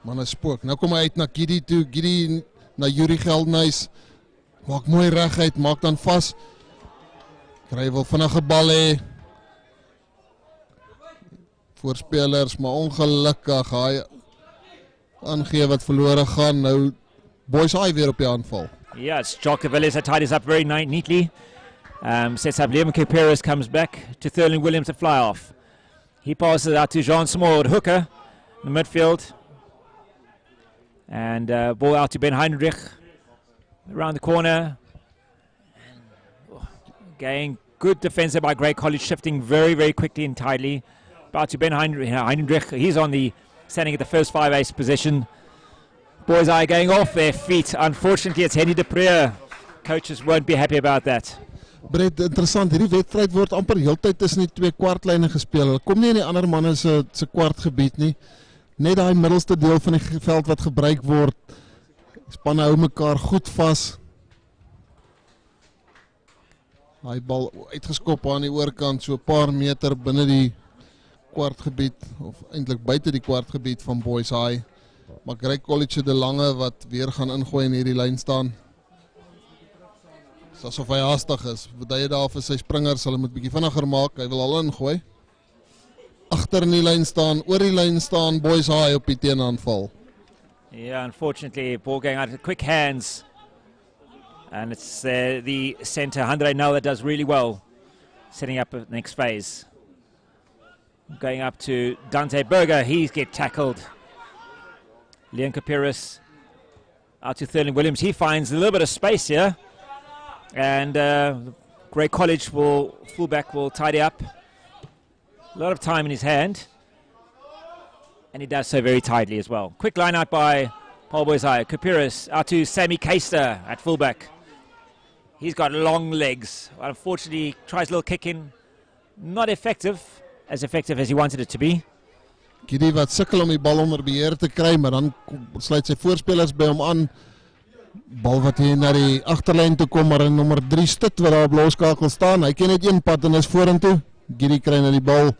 Man is spook. Nou kom hy uit na Gidi toe. Gidi na Yuri Geldenhuys. Maak mooi reguit, maak dan vas. Kry wil vinnige bal hê. Voorspelers, maar ongelukkig hy aangee wat verlore gaan. Nou boys hy weer op die aanval. Yeah, it's Jock Villiers that tidies up very neatly. Sets up Liam Kapiris, comes back to Thurling Williams to fly off. He passes out to Jean Small at hooker in the midfield. And ball out to Ben Heinrich around the corner. Again, good defense by Grey College, shifting very quickly and tidily. Out to Ben Heinrich. He's on the standing at the first 5-ace position. Boys are going off their feet. Unfortunately, it's Henny de Preux. Coaches won't be happy about that. Brett, interessant, hierdie wedstryd word amper heeltyd tussen die twee kwartlyne gespeel. Hulle kom nie in die ander manne se kwartgebied nie. Net daai middelste deel van die veld wat gebruik word. Spanne hou mekaar goed vas. Hy bal uitgeskop aan die oorkant so 'n paar meter binne die kwartgebied of eintlik buite die kwartgebied van Boys High. Maar Grey College de Lange wat weer gaan ingooi in hierdie lyn staan. Asof hy haastig is. Wat hy daar vir sy springers sal hy moet bietjie vinniger maak. Hy wil al ingooi. Agter in die lyn staan, oor die lyn staan Boys High op die teenaanval. Yeah, unfortunately, ball going out of quick hands. And it's the centre, Andre Nel, that does really well. Setting up the next phase. Going up to Dante Berger, he's get tackled. Leon Kapiris out to Thurling Williams. He finds a little bit of space here. And Grey College fullback will tidy up. A lot of time in his hand. And he does so very tidily as well. Quick line out by Paarl Boys High. Kapiris out to Sammy Keister at fullback. He's got long legs. Unfortunately, tries a little kick in. Not effective as he wanted it to be. Gidi wat sukkel om die bal onder beheer te kry, maar dan sluit sy voorspelers by hom aan. Bal wat hier na die agterlyn toe kom, maar in nommer 3 Stit wat daar op loskakel staan. Hy ken net een pad en is vorentoe. Gidi kry na die bal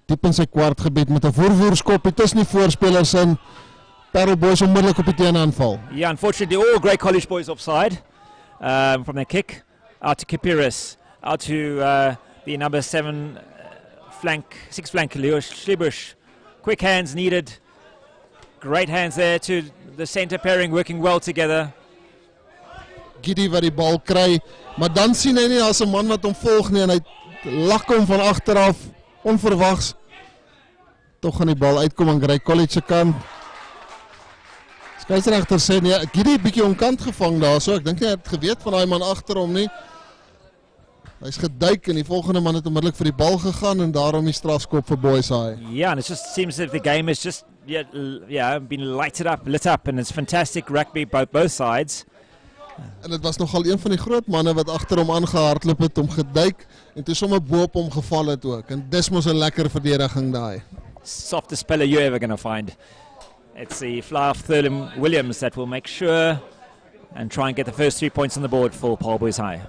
diep in sy kwartgebied met 'n voorvoerskop tussen die voorspelers in. Paarl boys onmiddellik op die teenaanval. Yeah, unfortunately all Grey College boys offside. from the kick. Out to Kipiris. Out to the number 6 flank, Leo Schlibush. Quick hands needed. Great hands there to the center pairing, working well together. Giddy wat die bal kry, maar dan sien hy nie as 'n man wat hom volg nie en hy lak hom van agteraf onverwags. Tog gaan die bal uitkom aan Grey College se kant. Skeieregter sê nee, Giddy bietjie onkant gevang daar, so ek dink hy het geweet van daai man agter hom nie. Hy's geduik en die volgende man het onmiddellik vir die bal gegaan en daarom die strafskop vir Boys High. Yeah, and it just seems that the game has just been lit up, and it's fantastic rugby both sides. En dit was nogal een van die groot manne wat agter hom aangehardloop het, om geduik en toe sommer bo op hom geval het ook. En dis mos 'n lekker verdediging daai. Softest speler you're ever going to find. It's the fly off Thurlin Williams that will make sure and try and get the first 3 points on the board for Paarl Boys High.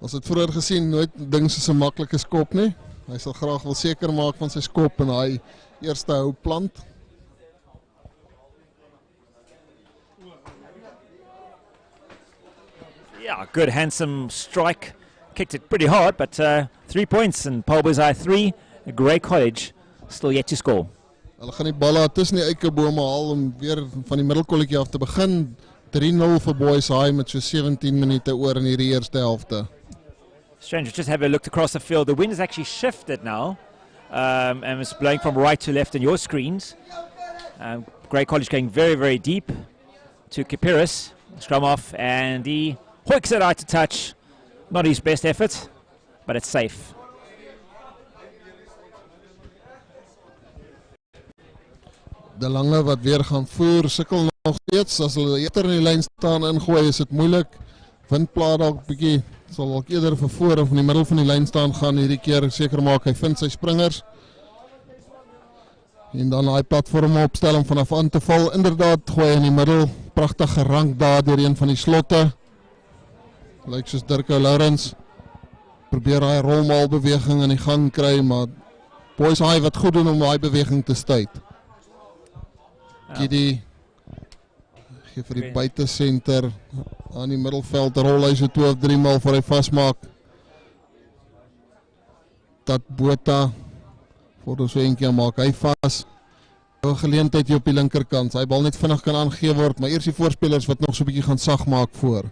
Ons het vroeër gesien, nooit ding soos 'n maklike skop nie. Hy sal graag wil seker maak van sy skop en hy eerste hou plant. Yeah, good handsome strike. Kicked it pretty hard, but 3 points and Paarl Boys High 3. A Grey College still yet to score. Hulle gaan die bal daar tussen die eikebome haal om weer van die middelkolletjie af te begin. 3-0 vir Boys High met so 17 minute oor in hierdie eerste helfte. Strangers, just have a look across the field. The wind has actually shifted now, and it's blowing from right to left in your screens. Grey College going very, very deep to Kipiris. Scrum off, and he hoiks it out to touch. Not his best effort, but it's safe. De Lange wat weer gaan voer, sukkel nog steeds. As hulle eerder in die lyn staan ingooi, is dit moeilik. Windplaat dalk bietjie, sal dalk eerder vir voor of in die middel van die lyn staan gaan hierdie keer, seker maak hy vind sy springers. En dan hy platform opstel om vanaf aan te val. Inderdaad, gooi in die middel, pragtig gerank daar deur een van die slotte. Lyk soos Dirko Lawrence. Probeer hy rolmaal beweging in die gang kry, maar Boys High wat goed doen om daai beweging te stuit. Giddy gee vir die buitesenter aan die middelveld, rol hy so 2 of 3 maal voor hy vasmaak. Dat Botha voor so eentjie maak hy vas. 'n Geleentheid hier op die linkerkant. Hy bal net vinnig kan aangegee word, maar eers die voorspelers wat nog so 'n bietjie gaan sag maak voor.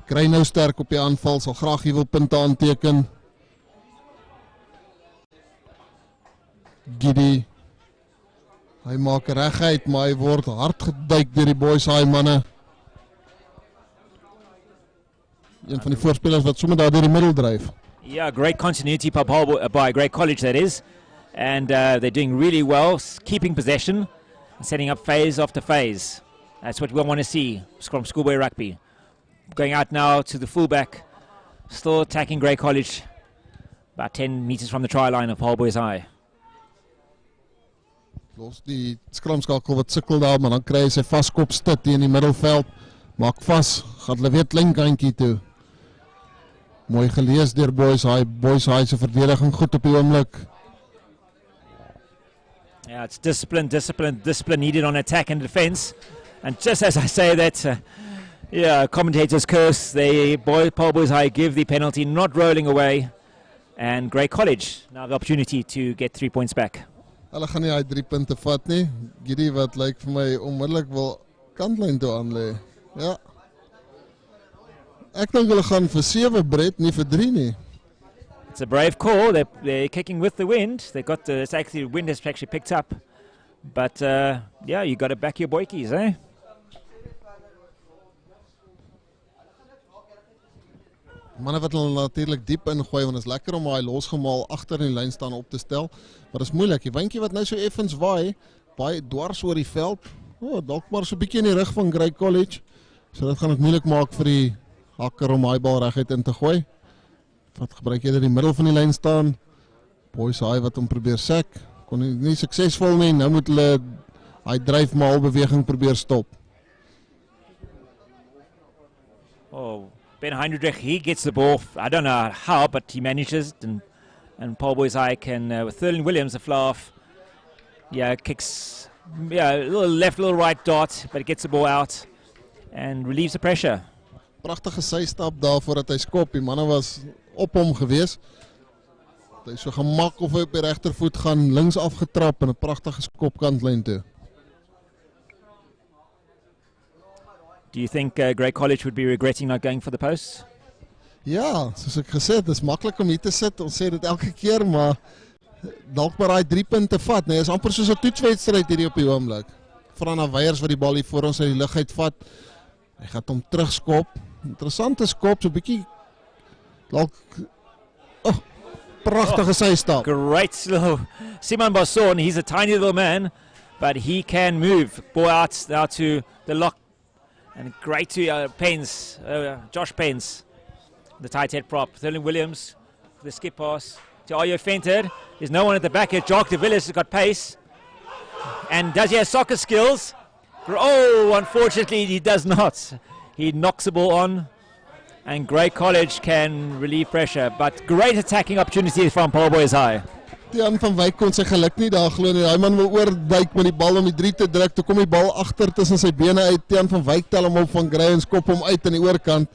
Kry nou sterk op die aanval, sal graag hier wil punte aanteken. Giddy hy maak reguit, maar hy word hard geduik deur die Boys High manne. Een van die voorspelers wat sommer daar deur die middel dryf. Yeah, great continuity by Grey College, that is. And they're doing really well, keeping possession, and setting up phase after phase. That's what we want to see from schoolboy rugby. Going out now to the fullback, still attacking Grey College, about 10 meters from the try line of Paarl Boys High. Los die skramskakel wat sukkel daar, maar dan kry hy sy vaskop stit in die middelveld. Maak vas, gaan hulle weer klein kantjie toe. Mooi gelees deur Boys High. Boys High se verdediging goed op die oomblik. Yeah, it's discipline needed on attack and defense. And just as I say that, commentators curse. Paarl Boys High give the penalty, not rolling away. And Grey College now the opportunity to get 3 points back. Hulle gaan nie hy 3 punte vat nie. Giddy wat lyk vir my onmiddellik wil kantlyn toe aanlê. Ja. Ek dink hulle gaan vir 7 Brett, nie vir 3 nie. It's a brave call. They're kicking with the wind. They got the wind has actually picked up. But you got to back your boykies, eh? Manne wat hulle natuurlik diep ingooi, want is lekker om hy losgemaal agter in die lyn staan op te stel. Maar dit is moeilik. Die windjie wat nou so effens waai, baie dwars oor die veld. Dalk maar so 'n bietjie in die rug van Grey College. So dit gaan dit moeilik maak vir die hakker om hy bal reguit in te gooi. Wat gebruik jy in die middel van die lyn staan? Boys High wat hom probeer sek. Kon nie suksesvol nie. Nou moet hulle hy dryf maar al beweging probeer stop. Oh, Ben Heinrich, he gets the ball. I don't know how, but he manages it, and Paarl Boys High can, with Thurlin Williams, the fly off. Yeah, kicks, a little left, little right dot, but it gets the ball out. and relieves the pressure. Pragtige systap daar voordat hy skop. Die manne was op hom gewees. Hy so gemak of hy op die regtervoet gaan, links afgetrap en 'n pragtige skop kantlyn toe. Do you think Grey College would be regretting not going for the post? Ja, soos ek gesê het, dis maklik om hier te sit. Ons sê dit elke keer, maar dalk maar daai 3 punte vat, nee, is amper soos 'n toetswedstryd hierdie op die oomblik. Vra na Weyers wat die bal hier voor ons uit die lug uitvat. Hy gaan hom terugskop. Interessante skop, so 'n bietjie dalk pragtige systap. Great little Simon Basson, he's a tiny little man, but he can move. Ball out now to the lock. And great to Paynes, Josh Paynes, the tight head prop. Thurling Williams, the skip pass to Ayo Fented. There's no one at the back here. Jock de Villiers has got pace. And does he have soccer skills? Oh, unfortunately he does not. He knocks the ball on. And Grey College can relieve pressure. But great attacking opportunity from Paarl Boys High. Tiaan van Wyk kon sy geluk nie daar glo nie. Daai man wil oorduik met die bal om die 3 te druk. Toe kom die bal agter tussen sy bene uit. Tiaan van Wyk tel hom op van Grey en skop hom uit aan die oorkant.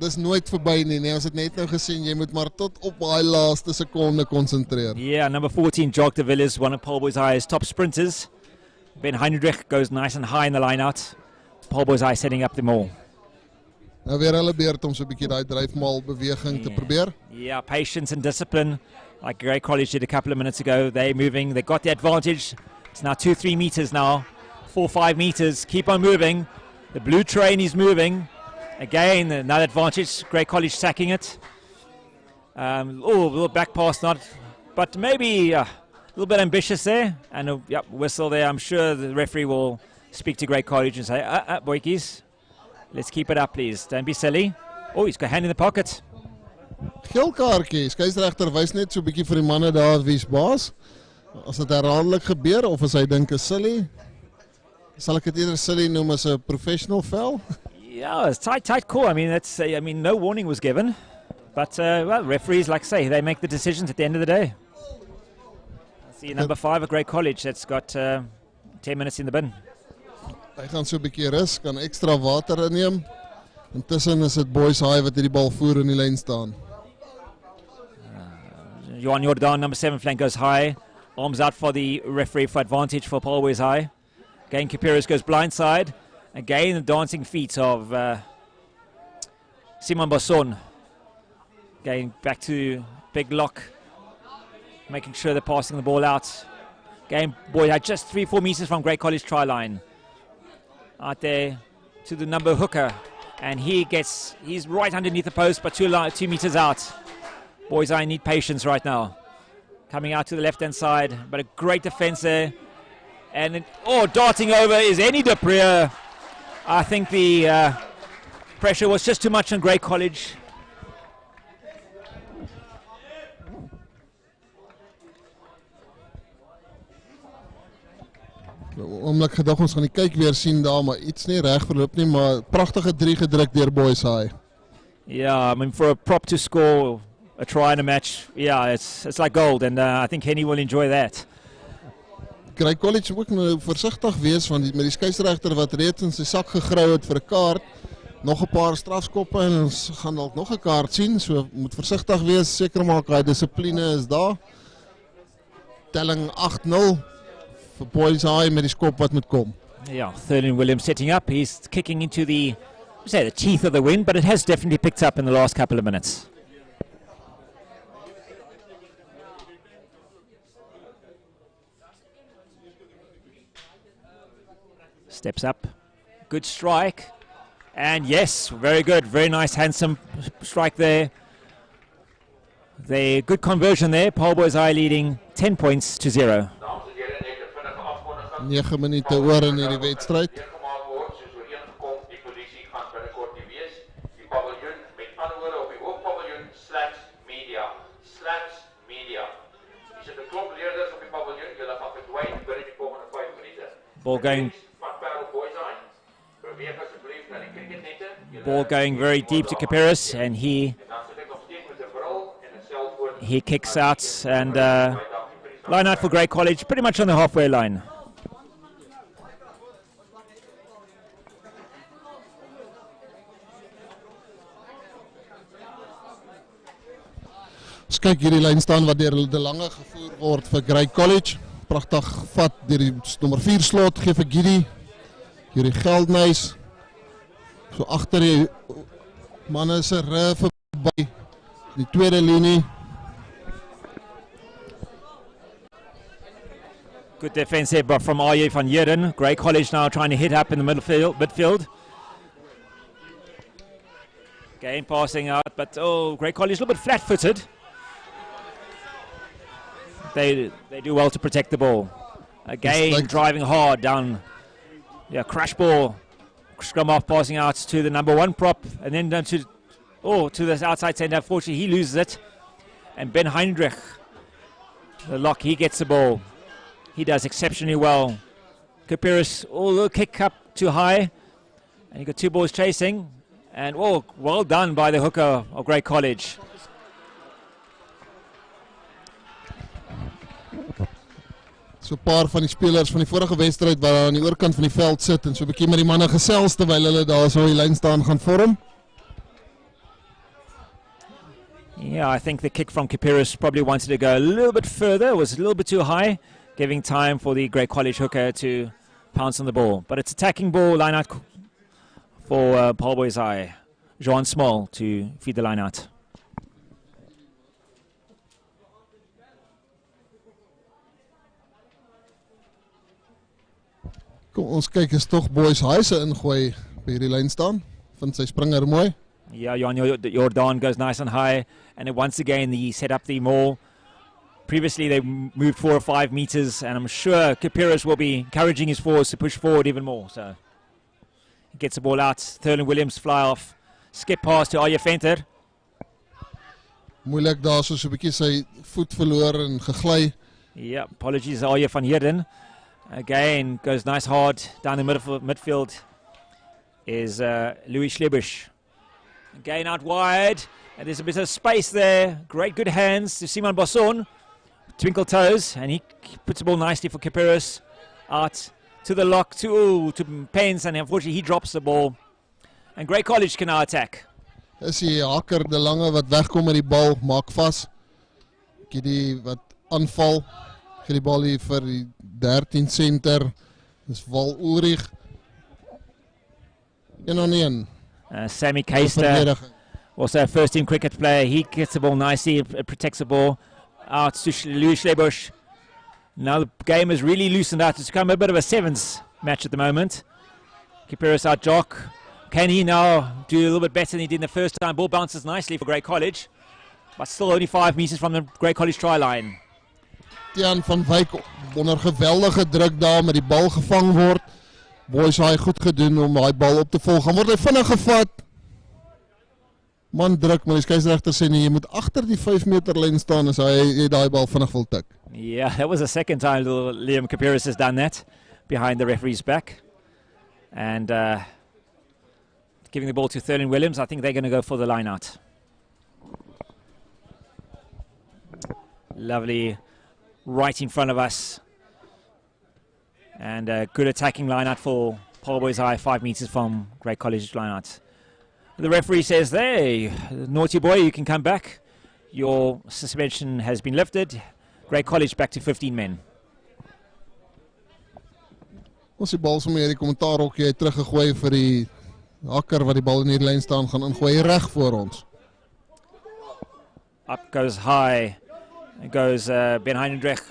Dis nooit verby nie. Nee, ons het net nou gesien jy moet maar tot op daai laaste sekonde konsentreer. Yeah, number 14 Jock de Villiers, one of Paarl Boys High's top sprinters. Ben Heinrich goes nice and high in the line out. Paarl Boys High setting up the maul. Nou weer hulle beurt om so 'n bietjie daai dryfmaal beweging te probeer. Yeah, patience and discipline. Like Grey College did a couple of minutes ago. They're moving. They got the advantage. It's now 2-3 meters now. 4-5 meters. Keep on moving. The blue train is moving. Again, another advantage. Grey College sacking it. A little back pass, not, but maybe a little bit ambitious there. And yep, whistle there. I'm sure the referee will speak to Grey College and say, boykies, let's keep it up, please. Don't be silly. Oh, he's got a hand in the pocket. Geel kaartjie. Skeieregter wys net so 'n bietjie vir die manne daar wie's baas. As dit herhaaldelik gebeur of as hy dink is silly, sal ek dit eerder silly noem as 'n professional foul. Yeah, it's tight call. I mean, that's no warning was given, but well, referees, like I say, they make the decisions at the end of the day. I see number 5 at Grey College. That's got 10 minutes in the bin. Hy gaan so 'n bietjie rus, kan ekstra water inneem. Intussen is dit Boys High wat hierdie bal voer in die lyn staan. Johan Jordan, number 7 flank goes high. Arms out for the referee for advantage for Paarl Boys High. Again, Kapiris goes blindside. Again, the dancing feet of Simon Basson. Going back to big lock. Making sure they're passing the ball out. Again, Boys High just 3-4 meters from Grey College try line. Out there to the number hooker. And he's right underneath the post, but 2 meters out. Boys High need patience right now. Coming out to the left-hand side, but a great defense there. And darting over is Annie de Prier. I think the pressure was just too much on Grey College. Oomlik gedag ons gaan die kyk weer sien daar, maar iets nie reg verloop nie, maar pragtige 3 gedruk deur Boys High. Yeah, I mean for a prop to score a try in a match, yeah, it's like gold, and I think Henny will enjoy that. Grey College moet ook nou versigtig wees want met die skeieregter wat reeds in sy sak gegrou het vir 'n kaart, nog 'n paar strafskoppe en ons gaan dalk nog 'n kaart sien, so moet versigtig wees, seker maak hy dissipline is daar. Telling 8-0 vir Boys High met die skop wat moet kom. Yeah, Thurling Williams setting up. He's kicking into the teeth of the wind, but it has definitely picked up in the last couple of minutes. Steps up, good strike, and yes, very good, very nice, handsome strike there. The good conversion there. Paarl Boys High leading 10 points to 0. 9 minute oor in hierdie wedstryd. Ball going very deep to Kapiris, and he kicks out and line out for Grey College, pretty much on the halfway line. kyk hierdie lyn staan wat deur De Lange gevoer word vir Grey College. Pragtig vat deur die nommer 4 slot, gee vir Gidi. Hierdie Geldnys. So agter die manne se ry verby die tweede linie. Good defense here but from Arje van Heerden. Grey College now trying to hit up in the midfield. Again passing out, but Grey College a little bit flat-footed. They do well to protect the ball. Again driving hard down. Yeah, crash ball. Scrum off, passing out to the number 1 prop, and then down to the outside centre. Unfortunately, he loses it. And Ben Heinrich, the lock, he gets the ball. He does exceptionally well. Kapiris, little kick up too high. And you got 2 boys chasing. And well done by the hooker of Grey College. So 'n paar van die spelers van die vorige wedstryd wat aan die oorkant van die veld sit en so 'n bietjie met die manne gesels terwyl hulle daar so die lyn staan gaan vorm. Yeah, I think the kick from Kapiris probably wanted to go a little bit further. It was a little bit too high, giving time for the Grey College hooker to pounce on the ball. But it's attacking ball line out for Paarl Boys High. Johan Small to feed the line out. Kom ons kyk is tog Boys High se ingooi by hierdie lyn staan. Vind sy springer mooi. Yeah, Johan Jordan goes nice and high, and then once again he set up the maul. Previously they moved 4 or 5 meters, and I'm sure Kapiris will be encouraging his forwards to push forward even more. So he gets the ball out. Thurlin Williams fly off, skip pass to Arje Venter. Moeilik daar so 'n bietjie sy voet verloor en gegly. Yeah, apologies Arje van Heerden. Again goes nice hard down the midfield is Louis Schlebusch. Again out wide, and there's a bit of space there. Great good hands to Simon Bosson. Twinkle toes, and he puts the ball nicely for Kapiris. Out to the lock, to Pence, and unfortunately he drops the ball. And Grey College can now attack. Is die haker De Lange wat wegkom met die bal, maak vas. Die wat aanval, gee die bal hier vir die 13 center. Dis Val Ulrich. 1-on-1. Sammy Keister, also a first team cricket player. He gets the ball nicely, protects the ball. Out to Louis Schlebusch. Now the game is really loosened out. It's become a bit of a sevens match at the moment. Kapiris out jock. Can he now do a little bit better than he did in the first time? Ball bounces nicely for Grey College, but still only 5 meters from the Grey College try line. Tiaan van Wyk onder geweldige druk daar met die bal gevang word. Boys High goed gedoen om daai bal op te volg. Word hy vinnig gevat. Man druk, maar die skeieregter sê nee, jy moet agter die 5 meter lyn staan as hy daai bal vinnig wil tik. Yeah, that was the second time Liam Kapiris has done that behind the referee's back. And giving the ball to Thurlin Williams. I think they're going to go for the line out. Lovely right in front of us. And a good attacking line out for Paarl Boys High, 5 meters from Grey College line out. The referee says, hey, naughty boy, you can come back. Your suspension has been lifted. Grey College back to 15 men. Ons die bal sommer hierdie kommentaarhokkie het teruggegooi vir die hakker wat die bal in die lyn staan gaan ingooi reg voor ons. Up goes high. It goes Ben Heinrich.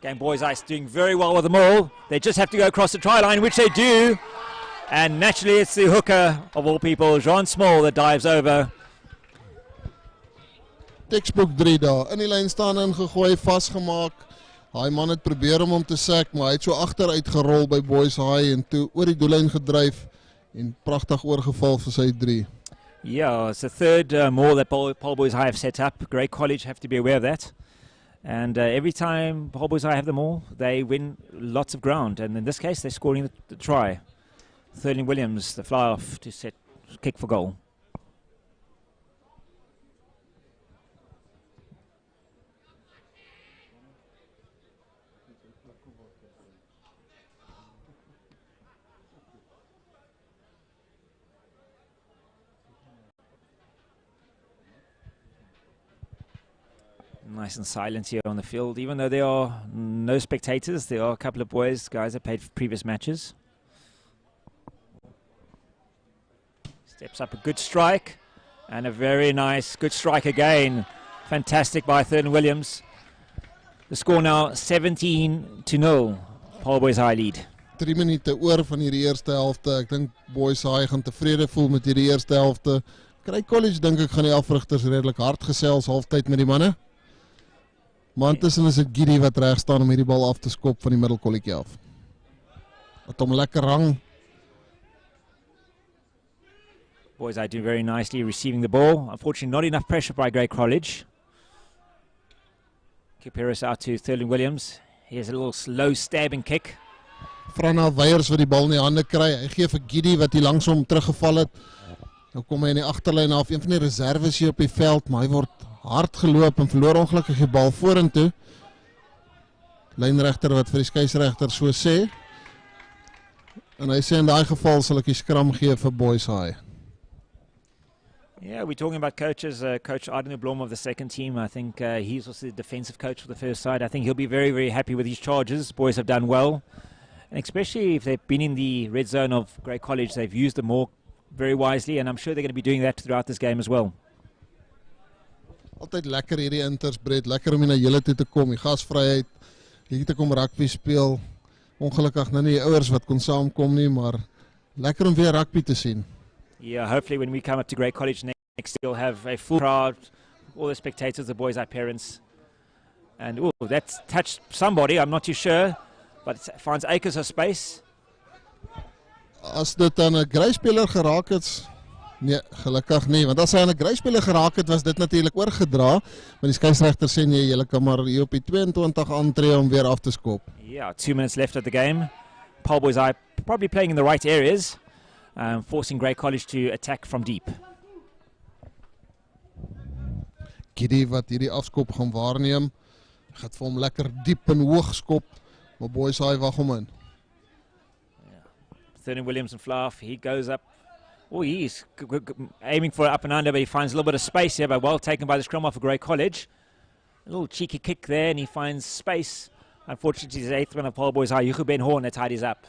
Game Boys Ice doing very well with them all. They just have to go across the try line, which they do. And naturally it's the hooker of all people, Jean Small, that dives over. Textbook 3 daar. In die lyn staan ingegooi, vasgemaak. Hy man het probeer om te sack, maar hy het so agteruit gerol by Boys High en toe oor die doellyn gedryf en pragtig oorgeval vir sy 3. Yeah, it's the third maul that Paarl Boys High have set up. Grey College have to be aware of that. And every time Paarl Boys High have them all, they win lots of ground. And in this case, they're scoring the try. Thurlin Williams, the fly off to set kick for goal. Nice and silent here on the field. Even though there are no spectators, there are a couple of guys that played previous matches. Steps up a good strike, and a very nice, good strike again. Fantastic by Thurland Williams. The score now 17-0. Paarl Boys High lead. 3 minute oor van die eerste helfte. Ek dink Boys High gaan tevrede voel met die eerste helfte. Grey College dink ek gaan die afrigters redelik hard gesels halftyd met die manne. Maar intussen is dit Gidi wat reg staan om hierdie bal af te skop van die middelkolletjie af. Wat hom lekker hang. Boys are doing very nicely receiving the ball. Unfortunately, not enough pressure by Grey College. Kipiris out to Thurland Williams. Here's a little slow stabbing kick. Frana Weyers wat die bal in die hande kry. Hy gee vir Gidi wat hier langs hom teruggeval het. Nou kom hy in die agterlyn af. Een van die reserves hier op die veld, maar hy word hard geloop en verloor ongelukkig die bal vorentoe. Lynregter wat vir die skeieregter so sê. En hy sê in daai geval sal ek die skram gee vir Boys High. Yeah, we're talking about coaches. Coach Arden Blom of the second team. I think he's also the defensive coach for the first side. I think he'll be very, very happy with his charges. Boys have done well. And especially if they've been in the red zone of Grey College, they've used them more very wisely. And I'm sure they're going to be doing that throughout this game as well. Altyd lekker hierdie intersbreed. Lekker om na julle toe te kom. Die gasvryheid. Hier te kom rugby speel. Ongelukkig nou nie die ouers wat kon saamkom nie, maar lekker om weer rugby te sien. Yeah, hopefully when we come up to Grey College next, we'll have a full crowd, all the spectators, the boys, our parents. And oh, that's touched somebody, I'm not too sure, but it finds acres of space. As dit aan 'n Grey speler geraak het, nee, gelukkig nie, want as hy aan 'n Grey speler geraak het, was dit natuurlik oorgedra, maar die skeieregter sê nee, julle kan maar hier op die 22 aantree om weer af te skop. Yeah, 2 minutes left of the game. Paarl Boys are probably playing in the right areas. Forcing Grey College to attack from deep. Gidi wat hierdie afskop gaan waarneem, gaat vir hom lekker diep en hoog skop, maar Boys High wag hom in. Thurland Williams and Fluff, he goes up. Oh, he's aiming for it up and under, but he finds a little bit of space here, but well taken by the scrum off of Grey College. A little cheeky kick there, and he finds space. Unfortunately, his eighth one of Paarl Boys High, Hugo Ben Horn, that tidies up.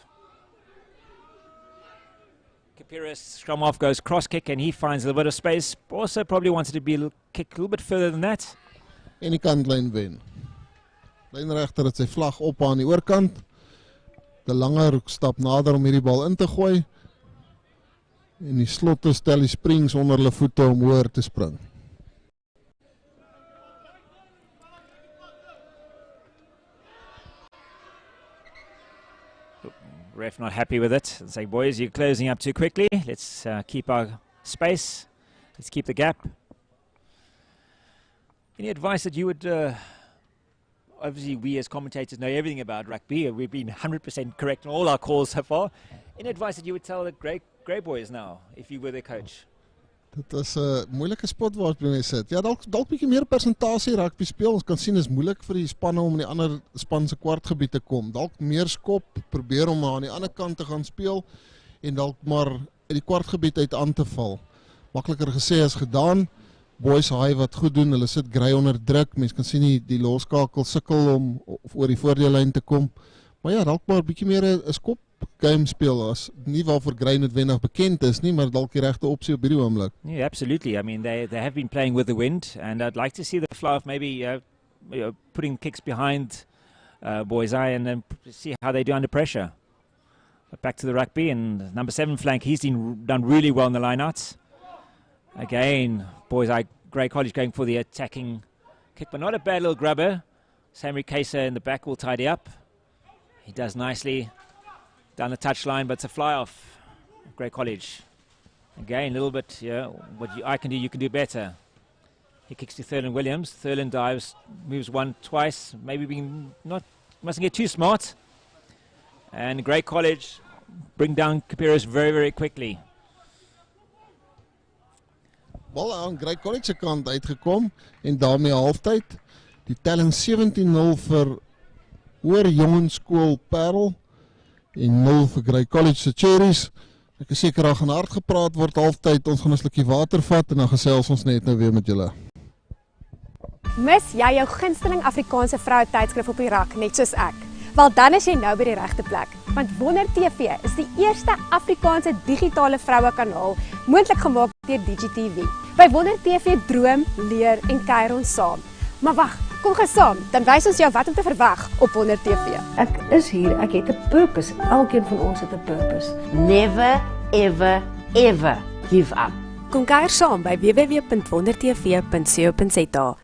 Kipiris, scrum off, goes cross kick, and he finds a little bit of space. Also probably wanted to be kick a little bit further than that. En die kantlyn wen. Lynregter het sy vlag op aan die oorkant. De Lange stap nader om hierdie bal in te gooi. En die slotte stel die Springs onder hulle voete om hoër te spring. Ref not happy with it. Say, boys, you're closing up too quickly. Let's keep our space. Let's keep the gap. Any advice that you would... obviously, we as commentators know everything about rugby. We've been 100% correct on all our calls so far. Any advice that you would tell the Grey Boys now, if you were their coach? Dit is 'n moeilike spot waar jy mee sit. Ja, dalk bietjie meer persentasie rugby speel. Ons kan sien is moeilik vir die spanne om in die ander span se kwartgebied te kom. Dalk meer skop, probeer om aan die ander kant te gaan speel en dalk maar uit die kwartgebied uit aan te val. Makliker gesê as gedaan. Boys High wat goed doen, hulle sit Grey onder druk. Mens kan sien die loskakel sukkel om oor die voordeellyn te kom. Maar ja, dalk maar bietjie meer 'n skop game speel as nie waarvoor Grey noodwendig bekend is nie, maar dalk die regte opsie op hierdie oomblik. Yeah, absolutely. I mean, they have been playing with the wind, and I'd like to see the flow of maybe putting kicks behind Boys High and then see how they do under pressure. But back to the rugby, and number 7 flank, he's done really well in the lineouts. Again, Boys High, Grey College going for the attacking kick, but not a bad little grubber. Samri Kesa in the back will tidy up. He does nicely down the touchline, but it's a fly off Grey College. Again, a little bit, what I can do, you can do better. He kicks to Thurland Williams. Thurland dives, moves one, twice, maybe being mustn't get too smart. And Grey College bring down Kipiris very, very quickly. Bal aan Grey College se kant uitgekom en daarmee halftyd. Die telling 17-0 vir Hoër Jongensskool Paarl en 0 vir Grey College se Cherries. Ek is seker daar gaan hard gepraat word halftyd. Ons gaan 'n slukkie water vat en dan gesels ons net nou weer met julle. Mis jy jou gunsteling Afrikaanse vroue tydskrif op die rak, net soos ek? Wel dan is jy nou by die regte plek, want Wonder TV is die eerste Afrikaanse digitale vroue kanaal, moontlik gemaak deur DigiTV. By Wonder TV droom, leer en kuier ons saam. Maar wag, kom gou saam, dan wys ons jou wat om te verwag op Wonder TV. Ek is hier, ek het 'n purpose. Elkeen van ons het 'n purpose. Never, ever, ever give up. Kom kuier saam by www.wondertv.co.za.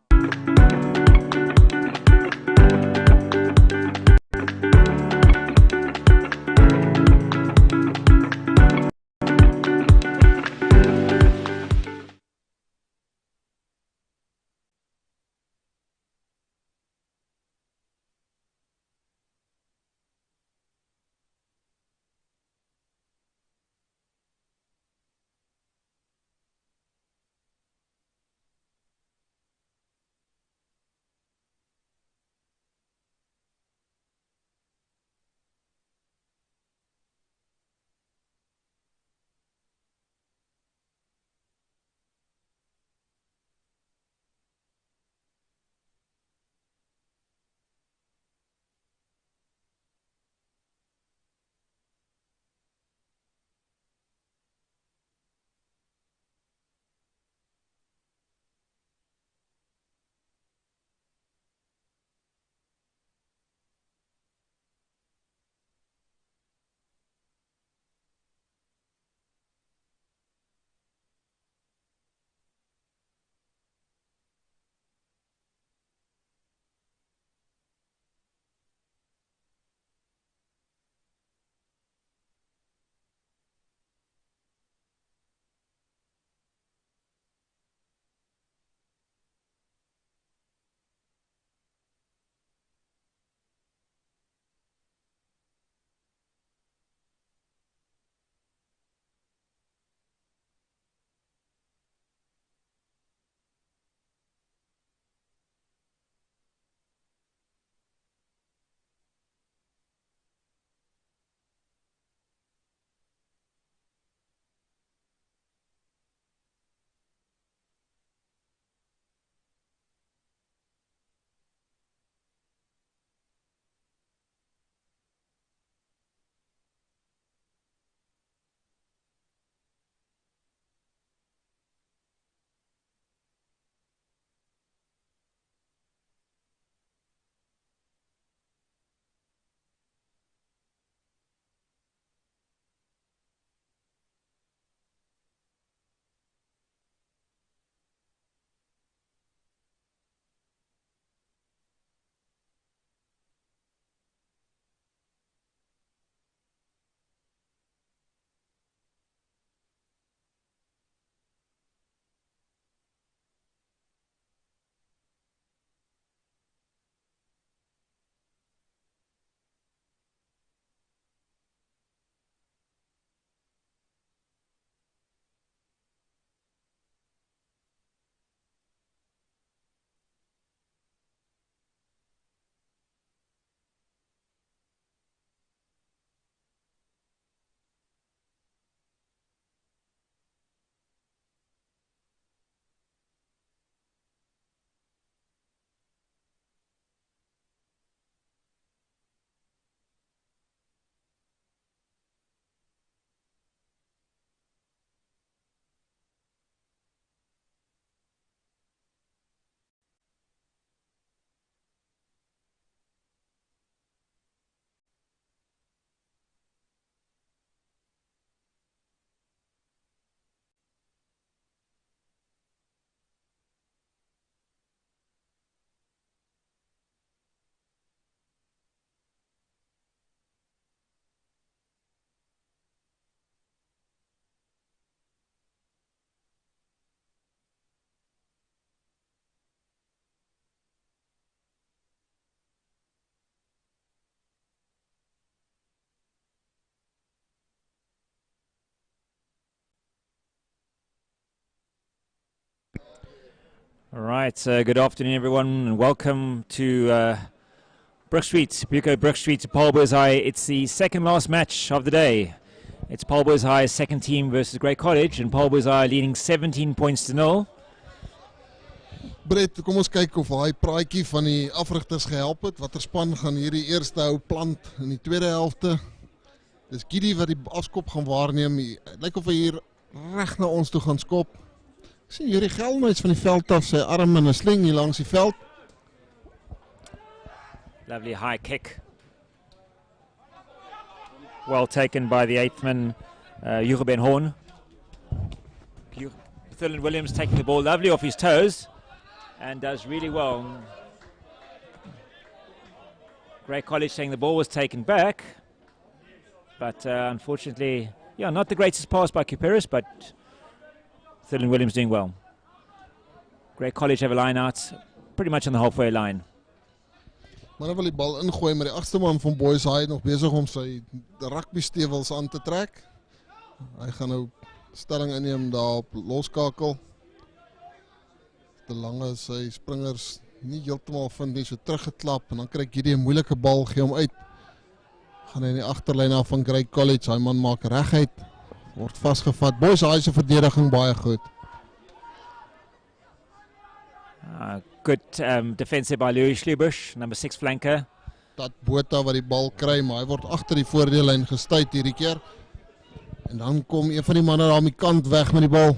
All right, good afternoon, everyone, and welcome to Brug Street to Paarl Boys High. It's the second last match of the day. It's Paarl Boys High's second team versus Grey College, and Paarl Boys High leading 17 points to 0. Brett, kom ons kyk of hy praatjie van die afrigters gehelp het. Watter span gaan hierdie eerste hou plant in die tweede helfte? Dis Gidi wat die afskop gaan waarneem. Het lyk of hy hier reg na ons toe gaan skop. Ek sien Yuri Gelnuits van die veld af, sy arm in 'n sling hier langs die veld. Lovely high kick. Well taken by the 8th man, Hugo Horn. Thurland Williams taking the ball lovely off his toes and does really well. Grey College saying the ball was taken back, but unfortunately, yeah, not the greatest pass by Kuperis, but Thurland Williams doing well. Grey College have a line out, pretty much on the halfway line. Maar dan wil die bal ingooi, maar die 8ste man van Boys High nog bezig om sy rugby stewels aan te trek. Hy gaan nou stelling inneem daar op loskakel. De lange sy springers nie heeltemal vind nie, so teruggeklap en dan kry Gidi 'n moeilike bal, gee hom uit. Gaan hy in die agterlyn af van Grey College, hy man maak reguit, word vasgevat. Boys High se verdediging baie goed. Good defensive by Louis Schlebusch, number 6 flanker. Dat Botha wat die bal kry, maar hy word agter die voordeellyn gestuit hierdie keer. En dan kom een van die manne daar aan die kant weg met die bal.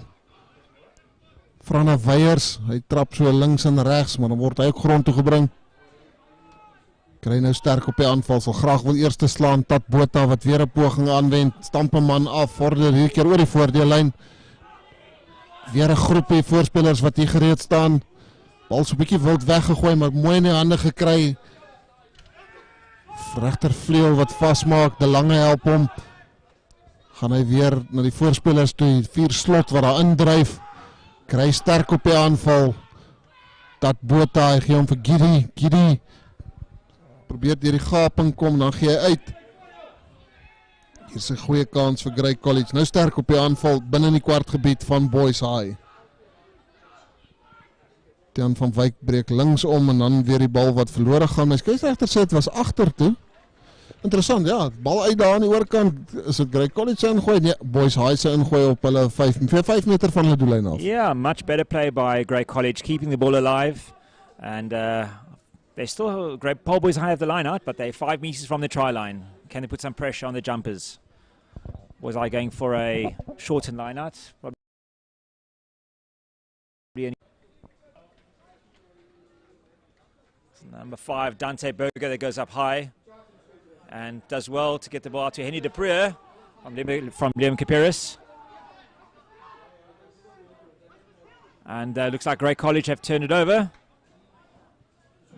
Frana Weyers, hy trap so links en regs, maar dan word hy ook grond toe gebring. Kry nou sterk op die aanval, sal graag wil eerste slaan. Dat Botha wat weer 'n poging aanwend, stamp 'n man af, vorder hierdie keer oor die voordeellyn. Weer 'n groepie voorspelers wat hier gereed staan. Bal so 'n bietjie wild weggegooi, maar mooi in die hande gekry. Regtervleuel wat vasmaak, De Lange help hom. Gaan hy weer na die voorspelers toe, 4 slot wat daar indryf. Kry sterk op die aanval. Dat Botha, hy gee hom vir Gidi. Gidi probeer deur die gaping kom, dan gee hy uit. Hier is 'n goeie kans vir Grey College. Nou sterk op die aanval binne in die kwartgebied van Boys High. Tiaan van Wyk breek links om en dan weer die bal wat verlore gaan. My skeieregter sê dit was agter toe. Interessant, ja, bal uit daar aan die oorkant. Is dit Grey College se ingooi? Nee, Boys High se ingooi op hulle 5 meter van hulle doellyn af. Yeah, much better play by Grey College, keeping the ball alive. And they still, Paarl Boys High have the line out, but they're 5 meters from the try line. Can they put some pressure on the jumpers? Was I going for a shortened line out? Number 5, Dante Berger, that goes up high and does well to get the ball out to Henny de Preur from Liam Kapiris. And looks like Grey College have turned it over.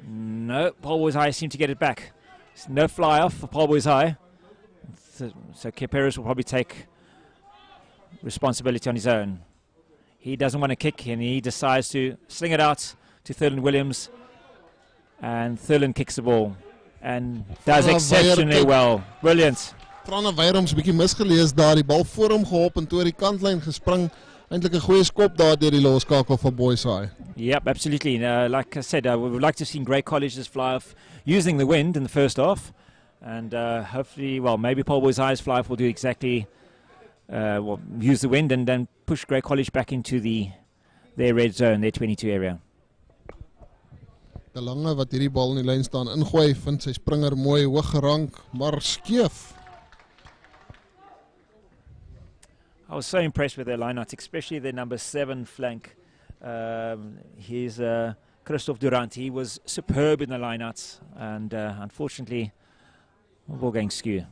No, Paarl Boys High seem to get it back. No fly off for Paarl Boys High. So Kapiris will probably take responsibility on his own. He doesn't want to kick and he decides to sling it out to Thurland Williams. And Thurland kicks the ball and does exceptionally well. Brilliant. Frana Weyers 'n bietjie misgelees daar, die bal voor hom gehop en toe die kantlyn gespring. Eintlik 'n goeie skop daar deur die loskakel van Boys High. Yep, absolutely. Like I said, we would like to see Grey College's fly off using the wind in the first half. And hopefully, well, maybe Paarl Boys High's fly off will do exactly, use the wind and then push Grey College back into their red zone, their 22 area. De Lange wat hierdie bal in die lyn staan ingooi, vind sy springer mooi hoog gerank, maar skeef. I was so impressed with their lineouts, especially their number 7 flank. He's Christophe Durant. He was superb in the lineouts, and unfortunately, we're going skew.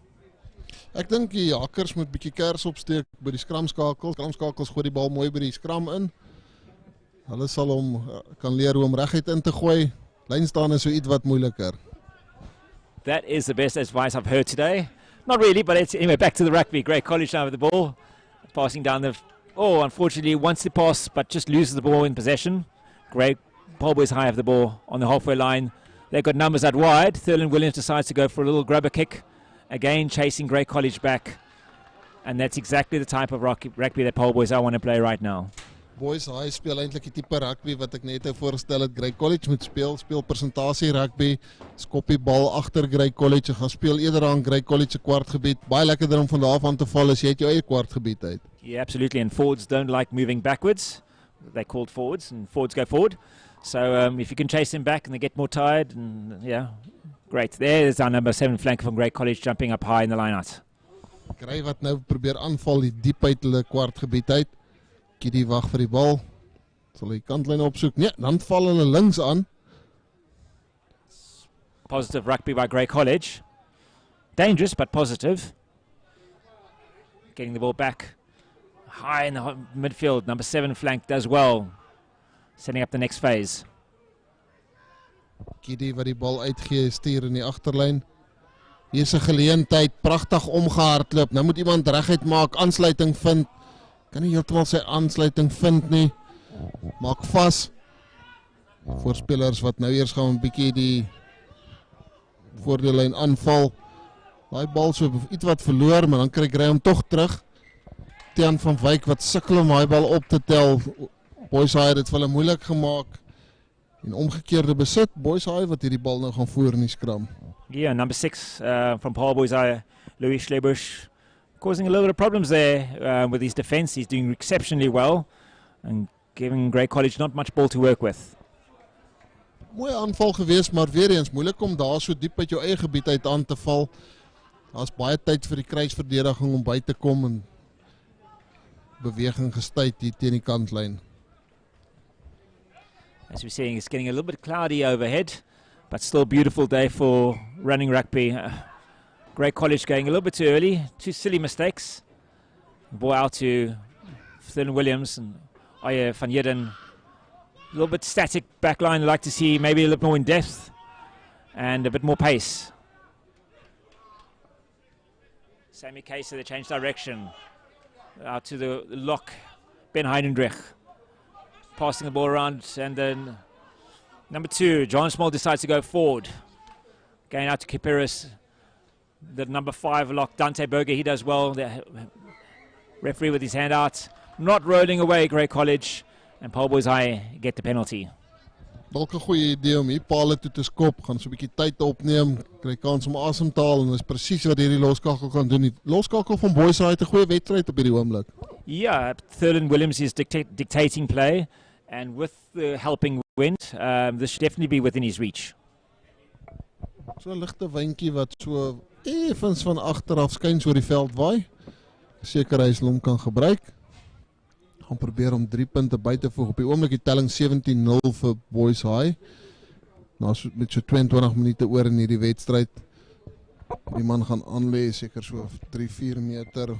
Ek dink die hakkers moet bietjie kers opsteek by die skramskakels. Skramskakels gooi die bal mooi by die skram in. Hulle sal hom kan leer hoe om reguit in te gooi. Lyn staan is so iets wat moeiliker. That is the best advice I've heard today. Not really, but it's anyway back to the rugby. Grey College now with the ball. Passing down the, unfortunately wants to pass but just loses the ball in possession. Paarl Boys High have the ball on the halfway line. They've got numbers out wide. Thurland Williams decides to go for a little grabber kick. Again chasing Grey College back. And that's exactly the type of rugby that Paarl Boys High want to play right now. Boys High speel eintlik die tipe rugby wat ek net voorgestel het Grey College moet speel persentasie rugby, skop die bal agter Grey College, gaan speel eerder aan Grey College se kwartgebied. Baie lekkerder om van daar af aan te val as jy uit jou eie kwartgebied uit. Yeah, absolutely, and forwards don't like moving backwards. They're called forwards and forwards go forward. So if you can chase them back and they get more tired, and yeah, great. There's our number 7 flanker from Grey College jumping up high in the line-out. Grey wat nou probeer aanval die diep uit hulle kwartgebied uit. Kitty wag vir die bal. Sal die kantlyn opsoek. Nee, dan val hulle links aan. Positive rugby by Grey College. Dangerous, but positive. Getting the ball back high in the midfield. Number 7 flank does well. Setting up the next phase. Kitty wat die bal uitgee, stuur in die agterlyn. Hier is 'n geleentheid, pragtig omgehardloop. Nou moet iemand reguit maak, aansluiting vind. Kan nie heeltemal sy aansluiting vind nie. Maak vas. Voorspelers wat nou eers gaan 'n bietjie die voordeellyn aanval. Daai bal so iets wat verloor, maar dan kry Grey hom tog terug. Tian van Wyk wat sukkel om daai bal op te tel. Boys High het dit vir hulle moeilik gemaak. En omgekeerde besit, Boys High wat hierdie bal nou gaan voer in die skram. Yeah, number 6 from Paarl Boys High, Louis Schlebusch, causing a little bit of problems there with his defense. He's doing exceptionally well and giving Grey College not much ball to work with. Mooie aanval geweest, maar weer eens moeilik om daar so diep uit jou eie gebied uit aan te val. Daar's baie tyd vir die kruisverdediging om by te kom en beweging gestuit hier teen die kantlyn. As we're seeing, it's getting a little bit cloudy overhead, but still a beautiful day for running rugby. Grey College going a little bit too early, 2 silly mistakes. Ball out to Thurman Williams and Aya van Jeden. A little bit static backline. I'd like to see maybe a little more in depth and a bit more pace. Sammy Keiser, they changed direction. Out to the lock, Ben Heidendrich. Passing the ball around, and then number 2, John Small decides to go forward. Going out to Kipiris. The number 5 lock, Dante Berger, he does well. The referee with his hand out. Not rolling away, Grey College. And Paarl Boys High get the penalty. Dalk 'n goeie idee om hier Paarl toe te skop, gaan so 'n bietjie tyd opneem, kry kans om asem te haal en dis presies wat hierdie loskakel kan doen. Die loskakel van Boys High het 'n goeie wedstryd op hierdie oomblik. Yeah, Thurman Williams is dictating play, and with the helping wind, this should definitely be within his reach. So 'n ligte windjie wat so effens van agter af skuins oor die veld waai. Seker hy hom kan gebruik. Gaan probeer om 3 punte by te voeg. Op die oomblik die telling 17-0 vir Boys High. Nou met so 22 minute oor in hierdie wedstryd. Die man gaan aanlê seker so 3-4 meter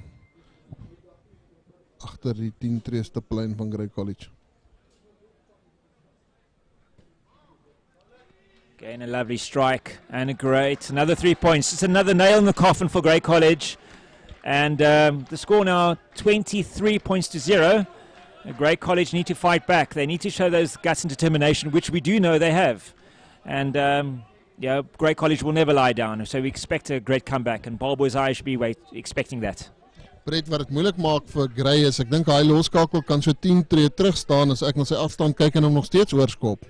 agter die 10 tree stiplyn van Grey College. Again, a lovely strike and a great, another 3 points. It's another nail in the coffin for Grey College. And the score now 23 points to 0. Grey College need to fight back. They need to show those guts and determination, which we do know they have. And yeah, Grey College will never lie down. So we expect a great comeback. And Paarl Boys High should be expecting that. Brett, wat het moeilik maak vir Grey is, ek dink hy loskakel kan so 10 tree terug staan as ek na sy afstand kyk en hom nog steeds oorskop.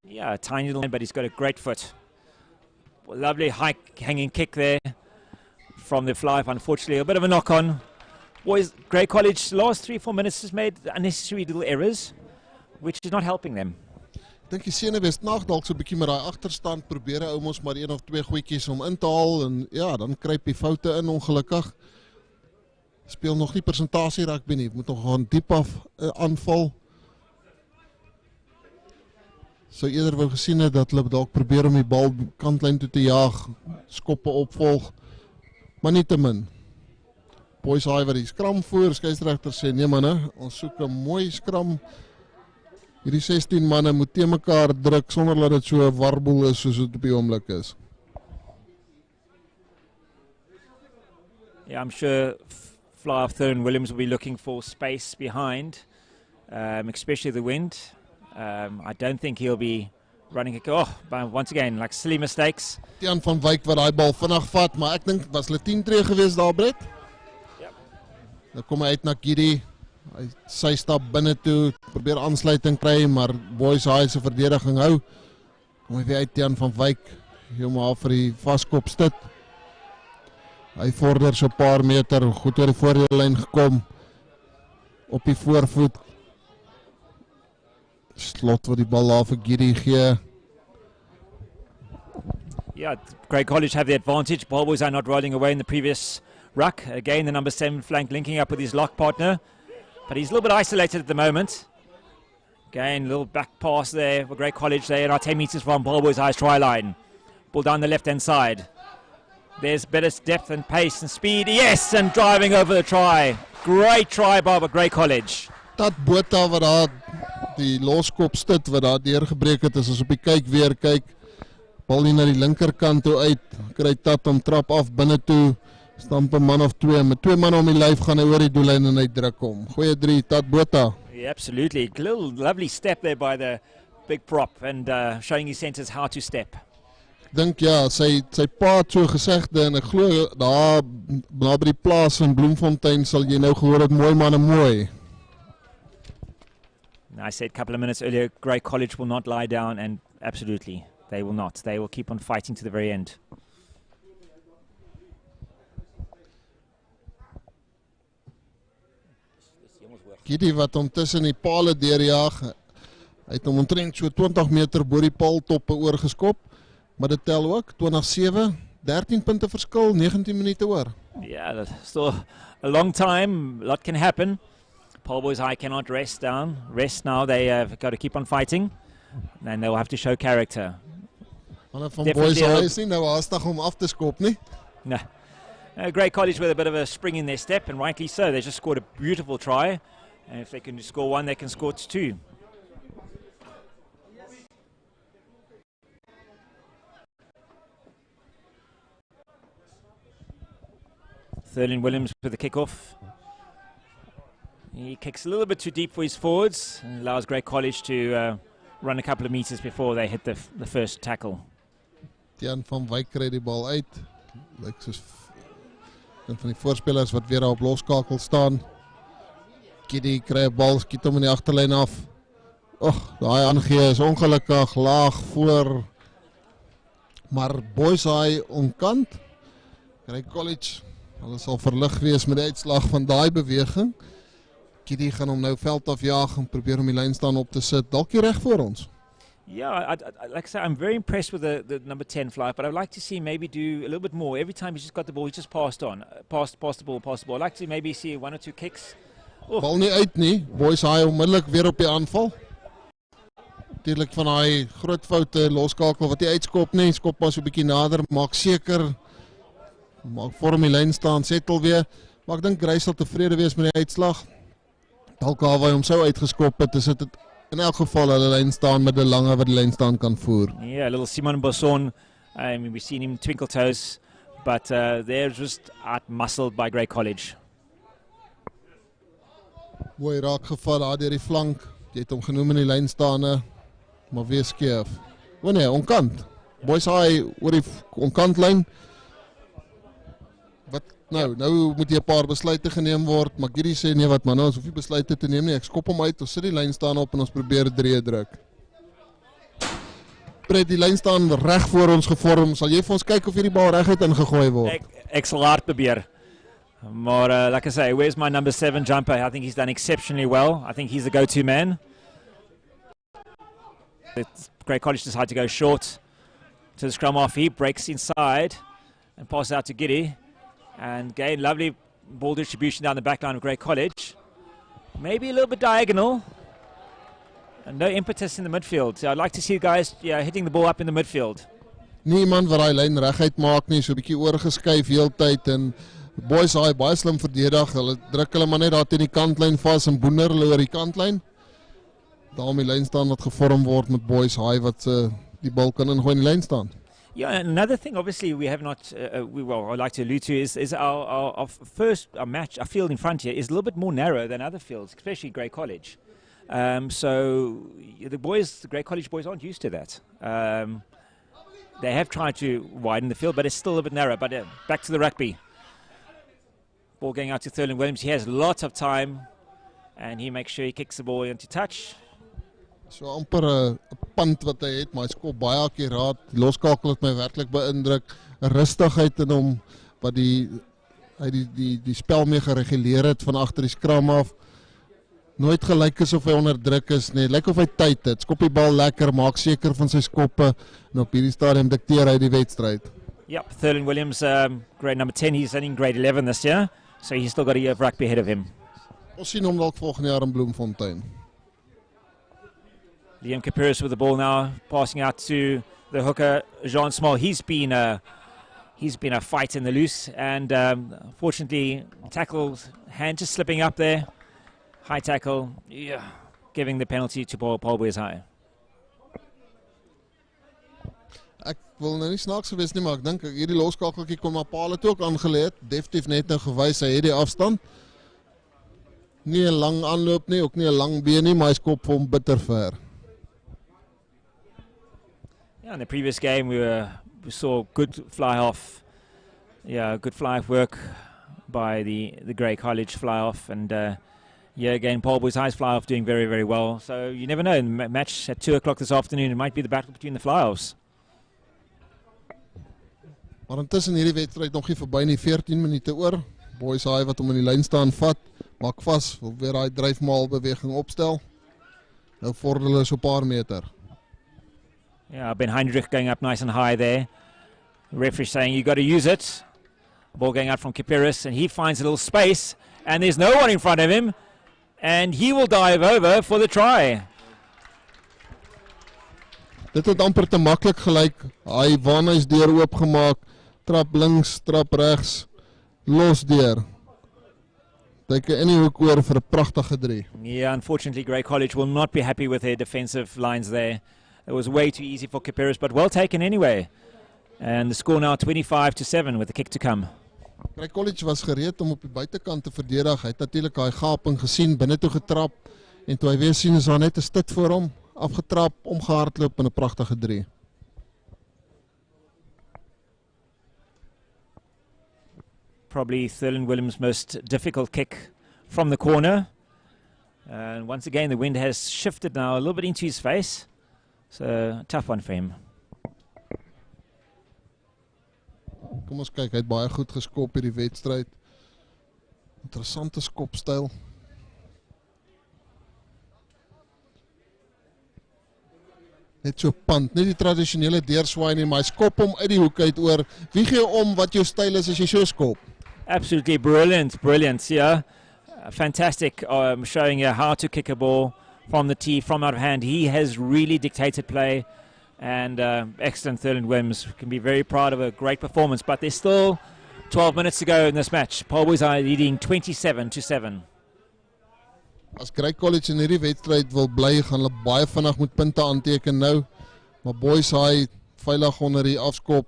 Yeah, a tiny little man, but he's got a great foot. Lovely high hanging kick there from the fly. Unfortunately, a bit of a knock on. Boys, Grey College, last 3-4 minutes has made unnecessary little errors, which is not helping them. Ek dink die Senewes nag dalk so 'n bietjie met daai agterstand probeer ou mos maar 1 of 2 goedjies om in te haal en ja, dan kruip die foute in ongelukkig. Speel nog nie persentasie rugby nie, moet nog gaan diep af aanval. Sou eerder wou gesien het dat hulle dalk probeer om die bal kantlyn toe te jaag, skoppe opvolg, maar nie te min. Boys High wat die skram voor, skeieregter sê nee manne, ons soek 'n mooi skram. Hierdie 16 manne moet te mekaar druk sonder dat dit so 'n warboel is soos dit op die oomblik is. Yeah, I'm sure Fly of Thurman Williams will be looking for space behind, especially the wind. I don't think he'll be running a but once again, like silly mistakes. Tian van Wyk wat daai bal vinnig vat, maar ek dink was hulle 10 tree gewees daar, Brett? Yep. Dan kom hy uit na Gidi. Sy stap binne toe, probeer aansluiting kry, maar Boys High se verdediging hou. Kom hy weer uit Tian van Wyk, helemaal vir die vaskop stit. Hy vorder so 'n paar meter, goed oor die voordeellyn gekom. Op die voorvoet. Slot wat die bal daar vir Giri gee. Yeah, Grey College have the advantage. Paarl Boys are not rolling away in the previous ruck. Again, the number 7 flank linking up with his lock partner. But he's a little bit isolated at the moment. Again, a little back pass there for Grey College. They are 10 metres from Paarl Boys' high try line. Ball down the left-hand side. There's better depth and pace and speed. Yes, and driving over the try. Great try by Grey College. Dat Botha wat daar die loskop stit wat daar deurgebreek het, is as op die kyk weer kyk. Bal nie na die linkerkant toe uit. Kry Tat om trap af binne toe. Stamp 'n man of 2. Met 2 manne om die lyf gaan hy oor die doellyn en hy druk hom. Goeie 3, Tat Botha. Yeah, absolutely. Little lovely step there by the big prop and showing his centres how to step. Dink ja, sy pa het so gesegde en ek glo daar by die plaas in Bloemfontein sal jy nou gehoor het mooi manne mooi. I said a couple of minutes earlier, Grey College will not lie down, and absolutely, they will not. They will keep on fighting to the very end. Gidi wat hom tussen die pale deurjaag, hy het hom omtrent so 20 meter bo die paaltoppe oorgeskop, maar dit tel ook, 20-7, 13 punte verskil, 19 minute oor. Yeah, that's still a long time, a lot can happen. Paarl Boys High cannot rest now, they have got to keep on fighting, and they'll have to show character. Hulle van Boys High is nie nou haastig om af te skop nie. No. Grey College with a bit of a spring in their step, and rightly so, they just scored a beautiful try, and if they can score 1, they can score 2. Thurlin Williams with the kick-off. He kicks a little bit too deep for his forwards and allows Grey College to run a couple of metres before they hit the first tackle. Tiaan van Wyk kry die bal uit. Lyk soos een van die voorspelers wat weer op loskakel staan. Gidi kry 'n bal, skiet hom in die agterlyn af. Daai aangee is ongelukkig laag voor. Maar Boys High onkant. Grey College, hulle sal verlig wees met die uitslag van daai beweging. Gidi gaan hom nou veld afjaag en probeer om die lyn staan op te sit. Dalk hier reg voor ons. Yeah, like I say, I'm very impressed with the number 10 fly, but I'd like to see maybe do a little bit more. Every time he's just got the ball, he's just passed the ball. I'd like to maybe see 1 or 2 kicks. Bal nie uit nie. Boys High onmiddellik weer op die aanval. Natuurlik van daai groot foute loskakel wat hy uitskop nie, skop maar so 'n bietjie nader, maak seker. Maak vorm die lyn staan, settle weer. Maar ek dink Grey sal tevrede wees met die uitslag. Dalk waar hy hom sou uitgeskop het, is dit in elk geval hulle lyn staan met 'n lange wat die lyn staan kan voer. Yeah, a little Simon Bosson. We've seen him twinkle toes, but they're just out-muscled by Grey College. Mooi raak geval daar deur die flank. Jy het hom genoem in die lyn staande, maar weer skeef. Nee, onkant. Boys High oor die onkantlyn. Wat nou moet jy 'n paar besluite geneem word, maar Giri sê nee wat man, ons hoef nie besluite te neem nie. Ek skop hom uit, ons sit die lyn staan op en ons probeer 3 druk. Pret die lyn staan reg voor ons gevorm. Sal jy vir ons kyk of hierdie bal reguit ingegooi word? Ek sal hard probeer. Maar like I say, where's my number 7 jumper? I think he's done exceptionally well. I think he's the go-to man. Grey College decide to go short to the scrum off. He breaks inside and passes out to Giddy. And again, lovely ball distribution down the back line of Grey College. Maybe a little bit diagonal. And no impetus in the midfield. So I'd like to see guys hitting the ball up in the midfield. Niemand wat daai lyn reguit maak nie, so 'n bietjie oorgeskuif heeltyd en Boys High baie slim verdedig. Hulle druk hulle maar net daar teen die kantlyn vas en boener hulle oor die kantlyn. Daarom die lyn staan wat gevorm word met Boys High wat die bal kan ingooi in die lyn staan. Yeah, and another thing, obviously, we have not. I'd like to allude to is our field in front here is a little bit more narrow than other fields, especially Grey College. So the Grey College boys aren't used to that. They have tried to widen the field, but it's still a bit narrow. But back to the rugby. Ball going out to Thurlin Williams. He has lots of time, and he makes sure he kicks the ball into touch. So amper 'n punt wat hy het, maar hy skop baie akkuraat. Die loskakel het my werklik beïndruk. 'n Rustigheid in hom wat hy die spel mee gereguleer het van agter die skram af. nooit gelyk is of hy onder druk is nie. Lyk of hy tyd het. Skop die bal lekker, maak seker van sy skoppe en op hierdie stadium dikteer hy die wedstryd. Yep, Thurland Williams, grade number 10, he's only in grade 11 this year, so he's still got a year of rugby ahead of him. Ons sien hom dalk volgende jaar in Bloemfontein. Liam Kapiris with the ball now, passing out to the hooker, Jean Small. He's been a fight in the loose, and fortunately, tackled, hand just slipping up there. High tackle, yeah, giving the penalty to Paarl Boys High. Ek wil nou nie snaaks gewees nie, maar ek dink hierdie loskakeltjie kom maar Paarl het ook aangeleed. Definitief net nou gewys hy het die afstand. Nie 'n lang aanloop nie, ook nie 'n lang been nie, maar hy skop vir hom bitter ver. Yeah, in the previous game we saw good fly off. Yeah, good fly off work by the Grey College fly off, and yeah, again, Paarl Boys High's fly off doing very, very well. So you never know. Match at 2 o'clock this afternoon, it might be the battle between the fly offs. Maar intussen hierdie wedstryd nog nie verby nie, 14 minute oor. Boys High wat hom in die lyn staan vat, maak vas, wil weer daai dryfmaal beweging opstel. Nou vorder hulle so 'n paar meter. Yeah, Ben Heinrich going up nice and high there. The referee saying you got to use it. Ball going out from Kapiris, and he finds a little space, and there's no one in front of him, and he will dive over for the try. Dit het amper te maklik gelyk. Hy waarna is deur oopgemaak, trap links, trap regs, los deur. Dyk in die hoek oor vir 'n pragtige 3. Yeah, unfortunately Grey College will not be happy with their defensive lines there. It was way too easy for Kapiris, but well taken anyway. And the score now 25-7 with the kick to come. Grey College was gereed om op die buitekant te verdedig. Hy het natuurlik daai gaping gesien, binne toe getrap, en toe hy weer sien is daar net 'n stit voor hom, afgetrap, omgehardloop in 'n pragtige 3. Probably Thurland Williams' most difficult kick from the corner. And once again, the wind has shifted now a little bit into his face. So, a tough one for him. Kom ons kyk, hy het baie goed geskop hierdie wedstryd. Interessante skopstyl. Net so pand, nie die tradisionele deurswaai nie, maar hy skop hom uit die hoek uit oor. Wie gee om wat jou styl is as jy so skop? Absolutely brilliant, yeah. Fantastic, showing you how to kick a ball from the tee, from out of hand. He has really dictated play, and excellent. Thurland Williams can be very proud of a great performance, but there's still 12 minutes to go in this match. Paarl Boys are leading 27-7. As Grey College in hierdie wedstryd wil bly, gaan hulle baie vinnig met punte aanteken nou, maar Boys High veilig onder die afskop.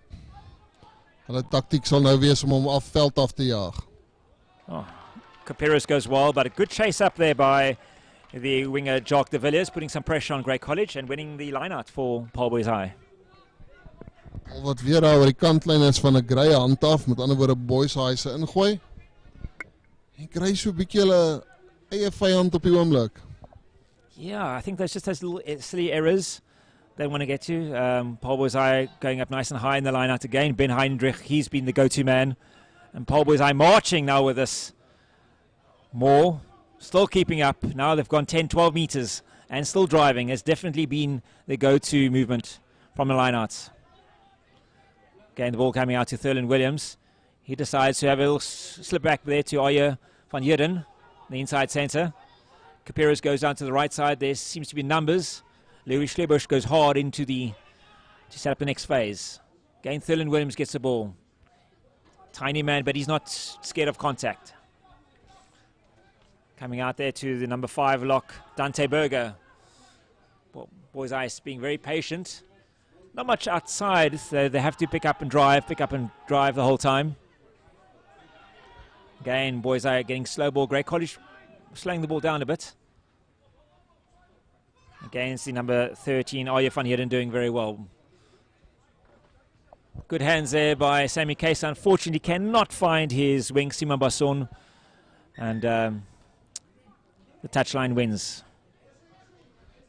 Hulle taktiek sal nou wees om hom veld af te jaag. Oh, Kapiris goes wild, but a good chase up there by the winger Jock de Villiers, putting some pressure on Grey College and winning the line-out for Paarl Boys High. Al wat weer daar oor die kantlyn is van 'n Grey hand af, met ander woorde Boys High se ingooi. En Grey so 'n bietjie hulle eie vyand op die oomblik. Yeah, I think there's just those little silly errors they want to get to. Paarl Boys High going up nice and high in the line-out again. Ben Heinrich, he's been the go-to man. And Paarl Boys High marching now with this. Moore still keeping up. Now they've gone 10-12 meters and still driving. Has definitely been the go-to movement from the line-outs. Again, the ball coming out to Thurland Williams. He decides to have a little slip back there to Arje van Heerden, the inside centre. Kapiris goes down to the right side. There seems to be numbers. Louis Schlebusch goes hard into to set up the next phase. Again, Thurland Williams gets the ball. Tiny man, but he's not scared of contact. Coming out there to the number 5 lock, Dante Berger. Boys Ice being very patient. Not much outside, so they have to pick up and drive the whole time. Again, Boys Eye getting slow ball. Grey College slowing the ball down a bit. Against the number 13, Arje van Heerden, doing very well. Good hands there by Sammy Case. Unfortunately, cannot find his wing, Simon Basson. And the touchline wins.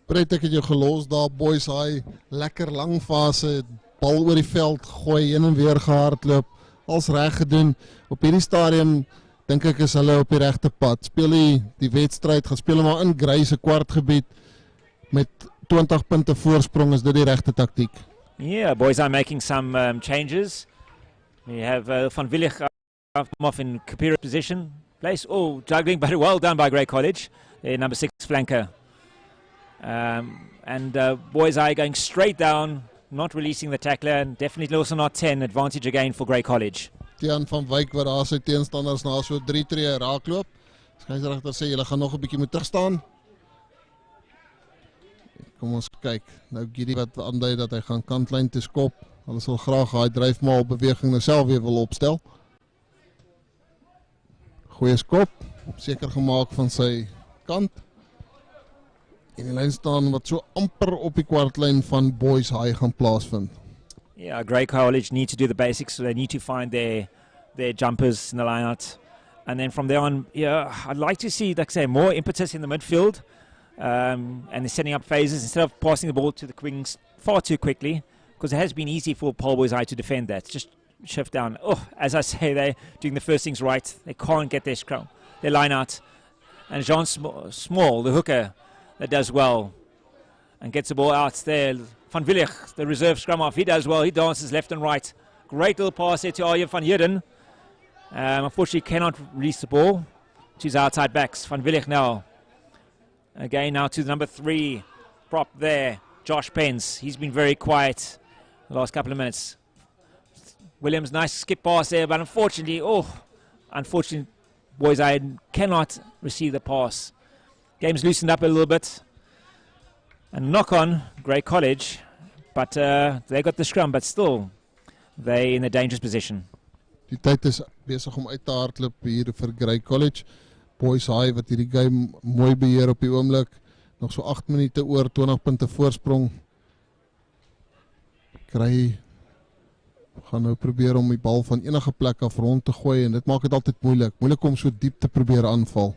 Pret, ek het jou gelos daar, Boys High, lekker lang fase, bal oor die veld, gooi, heen en weer gehardloop, als reg gedoen. Op hierdie stadium dink ek is hulle op die regte pad. Speel die wedstryd, gaan speel maar in Grey se kwartgebied met 20 punte voorsprong, is dit die regte taktiek. Yeah, boys are making some changes. We have Van Willig off in Kapira's position. Place, juggling, but well done by Grey College, their number 6 flanker. And boys are going straight down, not releasing the tackler, and definitely also not 10. Advantage again for Grey College. Tiaan van Wyk wat daar sy teenstanders na so 3 tree raakloop. Skeieregter sê julle gaan nog 'n bietjie moet terugstaan. Kom ons kyk. Nou Gidi wat aandui dat hy gaan kantlyn toe skop. Hulle sal graag daai dryfmaal beweging nou self weer wil opstel. Goeie skop, seker gemaak van sy kant. En die lyn staan wat so amper op die kwartlyn van Boys High gaan plaasvind. Yeah, Grey College need to do the basics, so they need to find their jumpers in the line-out. And then from there on, yeah, I'd like to see, like I say, more impetus in the midfield. And they're setting up phases instead of passing the ball to the wings far too quickly, because it has been easy for Paarl Boys High to defend that. Just shift down. As I say, they're doing the first things right. They can't get their scrum, their line-out. And Jean Small, the hooker, that does well and gets the ball out there. Van Willig, the reserve scrum half, he does well. He dances left and right. Great little pass there to Arjen van Heerden. Unfortunately, cannot release the ball to his outside backs. Van Willig now. Again, now to the number 3 prop there, Josh Pence. He's been very quiet the last couple of minutes. Williams, nice skip pass there, but unfortunately, Boys I cannot receive the pass. Game's loosened up a little bit. And knock on Grey College, but they got the scrum, but still they in a dangerous position. Die tyd is besig om uit te hardloop hier vir Grey College. Boys High wat hierdie game mooi beheer op die oomblik. Nog so 8 minute oor, 20 punte voorsprong. Grey gaan nou probeer om die bal van enige plek af rond te gooi, en dit maak dit altyd moeilik. Moeilik om so diep te probeer aanval.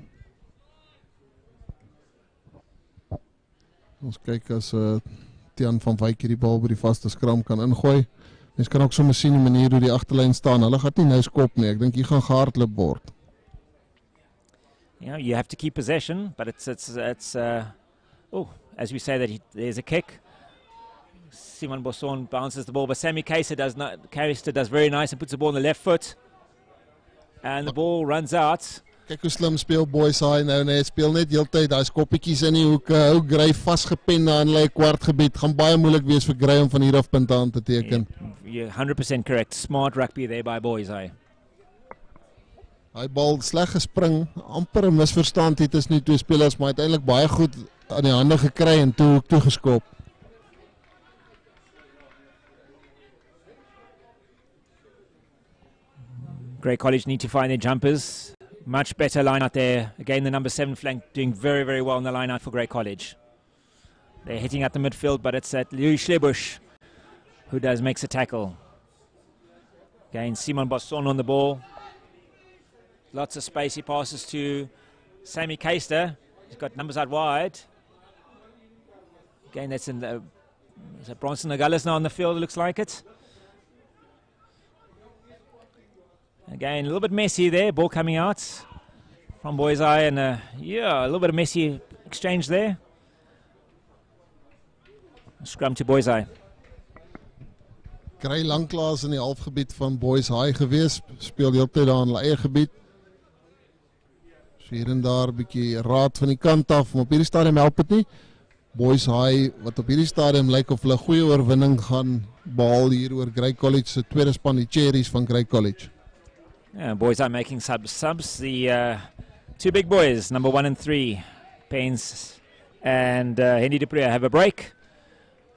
Ons kyk as Tiaan van Wyk hierdie bal by die vaste skram kan ingooi. Mens kan ook sommer sien die manier hoe die agterlyn staan. Hulle gaan nie nou skop nie. Ek dink hier gaan gehardloop word. Yeah, you have to keep possession, but it's as we say that there's a kick. Simon Bosson bounces the ball, but Sammy Keister does very nice and puts the ball on the left foot. And the ball runs out. Kyk hoe slim speel Boys High nou, nee, speel net heeltyd daai skoppietjies in die hoek, hou Grey vasgepen aan hulle kwartgebied. Gaan baie moeilik wees vir Grey om van hier af punte aan te teken. You're 100% correct. Smart rugby there by Boys High. Hy bal sleg gespring, amper 'n misverstand het tussen die twee spelers, maar uiteindelik baie goed aan die hande gekry en toe hoek toe geskop. Grey College need to find their jumpers. Much better line out there. Again, the number 7 flank doing very, very well in the line out for Grey College. They're hitting at the midfield, but it's at Louis Schlebusch who makes a tackle. Again, Simon Bosson on the ball. Lots of space. He passes to Sammy Keister. He's got numbers out wide. Again, that's in the Bronson Nagales now on the field, it looks like it. Again, a little bit messy there, ball coming out from Boys High, and a little bit of messy exchange there. Scrum to Boys High. Grey lanklaas in die halfgebied van Boys High gewees, speel die hele tyd daar in hulle eie gebied. So hier en daar 'n bietjie raad van die kant af, maar op hierdie stadium help dit nie. Boys High wat op hierdie stadium lyk of hulle goeie oorwinning gaan behaal hier oor Grey College se tweede span, die Cherries van Grey College. Yeah, Boys High making subs. The 2 big boys, number 1 and 3, Pains and Hendy Dupree have a break,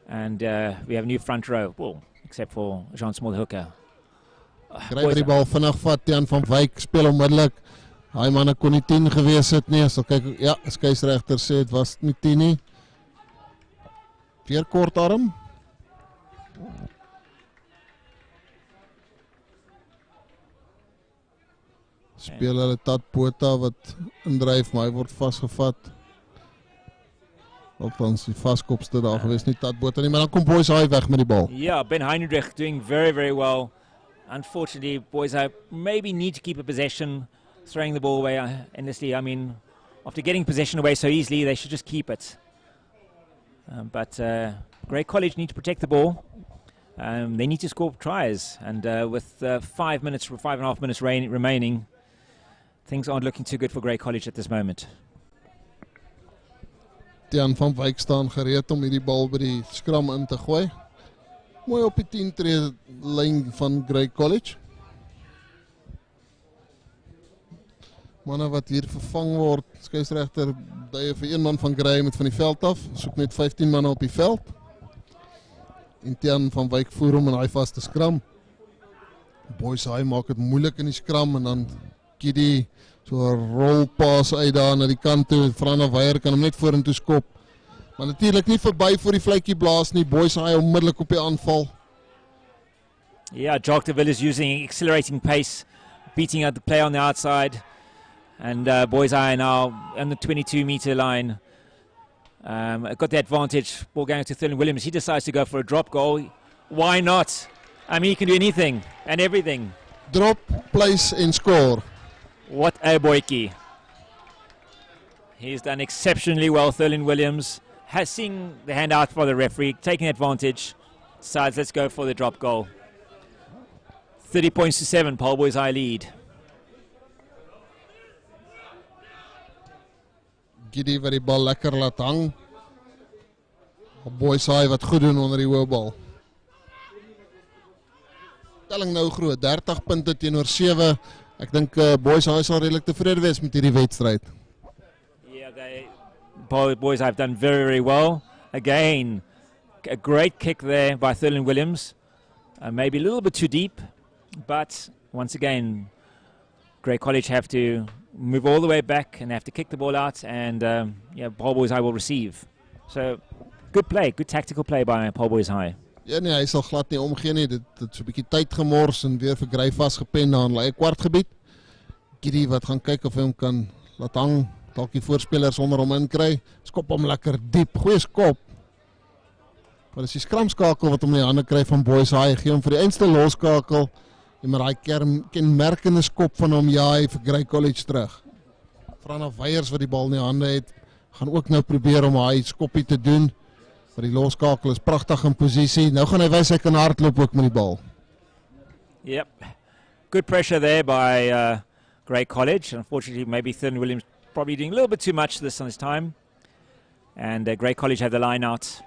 and we have a new front row. Well, except for Jean Small hooker. Kry die bal vinnig vat, Tiaan van Wyk speel onmiddellik. Hy manne kon nie 10 gewees het nie. So kyk, ja, skeieregter sê dit was nie 10 nie. Weer kort arm. Speel hulle Tat Botha wat indryf, maar hy word vasgevat. Althans, die vaskopste daar gewees, nie Tat Botha nie, maar dan kom Boys High weg met die bal. Yeah, Ben Heinrich doing very, very well. Unfortunately, Boys High maybe need to keep a possession, throwing the ball away endlessly. I mean, after getting possession away so easily, they should just keep it. But Grey College need to protect the ball. They need to score tries. And with 5 minutes, 5.5 minutes remaining, things aren't looking too good for Grey College at this moment. Tiaan van Wyk staan gereed om hierdie bal by die skram in te gooi. Mooi op die 10 tree lyn van Grey College. Manne wat hier vervang word, skeieregter duie vir een man van Grey met van die veld af. Soek net 15 manne op die veld. En Tiaan van Wyk voer hom in daai vaste skram. Boys hy maak dit moeilik in die skram en dan Giddy so 'n rolpas uit daar na die kant toe. Frana Weier kan hom net vorentoe skop. Maar natuurlik nie verby voor die vletjie blaas nie. Boys hy onmiddellik op die aanval. Yeah, Jogdeville is using accelerating pace, beating out the play on the outside. And Boys Eye now on the 22-meter line. Got the advantage. Ball going to Thurling Williams. He decides to go for a drop goal. Why not? I mean, he can do anything and everything. Drop, place and score. What a boykie. He's done exceptionally well, Thurling Williams. Has seen the hand out for the referee, taking advantage. Decides, let's go for the drop goal. 30 points to 7, Paarl Boys Eye lead. Giddy wat die bal lekker laat hang. Boys Eye wat goed doen onder die hoë bal. Telling nou groot, 30 punte teenoor 7. Ek dink Boys Eye sal redelik tevrede wees met hierdie wedstryd. Yeah, Boys Eye have done very, very well. Again, a great kick there by Thurling Williams. Maybe a little bit too deep, but once again, Grey College have to move all the way back and have to kick the ball out, and Paarl Boys High will receive. So, good play, good tactical play by Paarl Boys High. Ja nee, hy sal glad nie omgee nie. Dit so 'n bietjie tyd gemors en weer vir Grey vasgepen daar in die kwartgebied. Giddy wat gaan kyk of hy hom kan laat hang, dalk die voorspelers onder hom inkry. Skop hom lekker diep, goeie skop. Maar dis die skramskakel wat hom in die hande kry van Boys High, gee hom vir die einste loskakel. En maar daai kenmerkende skop van hom jaai vir Grey College terug. Frana Weiers wat die bal in die hande het, gaan ook nou probeer om hy skoppie te doen. Maar die loskakel is pragtig in posisie. Nou gaan hy wys hy kan hardloop ook met die bal. Yep. Good pressure there by Grey College. Unfortunately, maybe Thurling Williams probably doing a little bit too much this time. And Grey College have the line out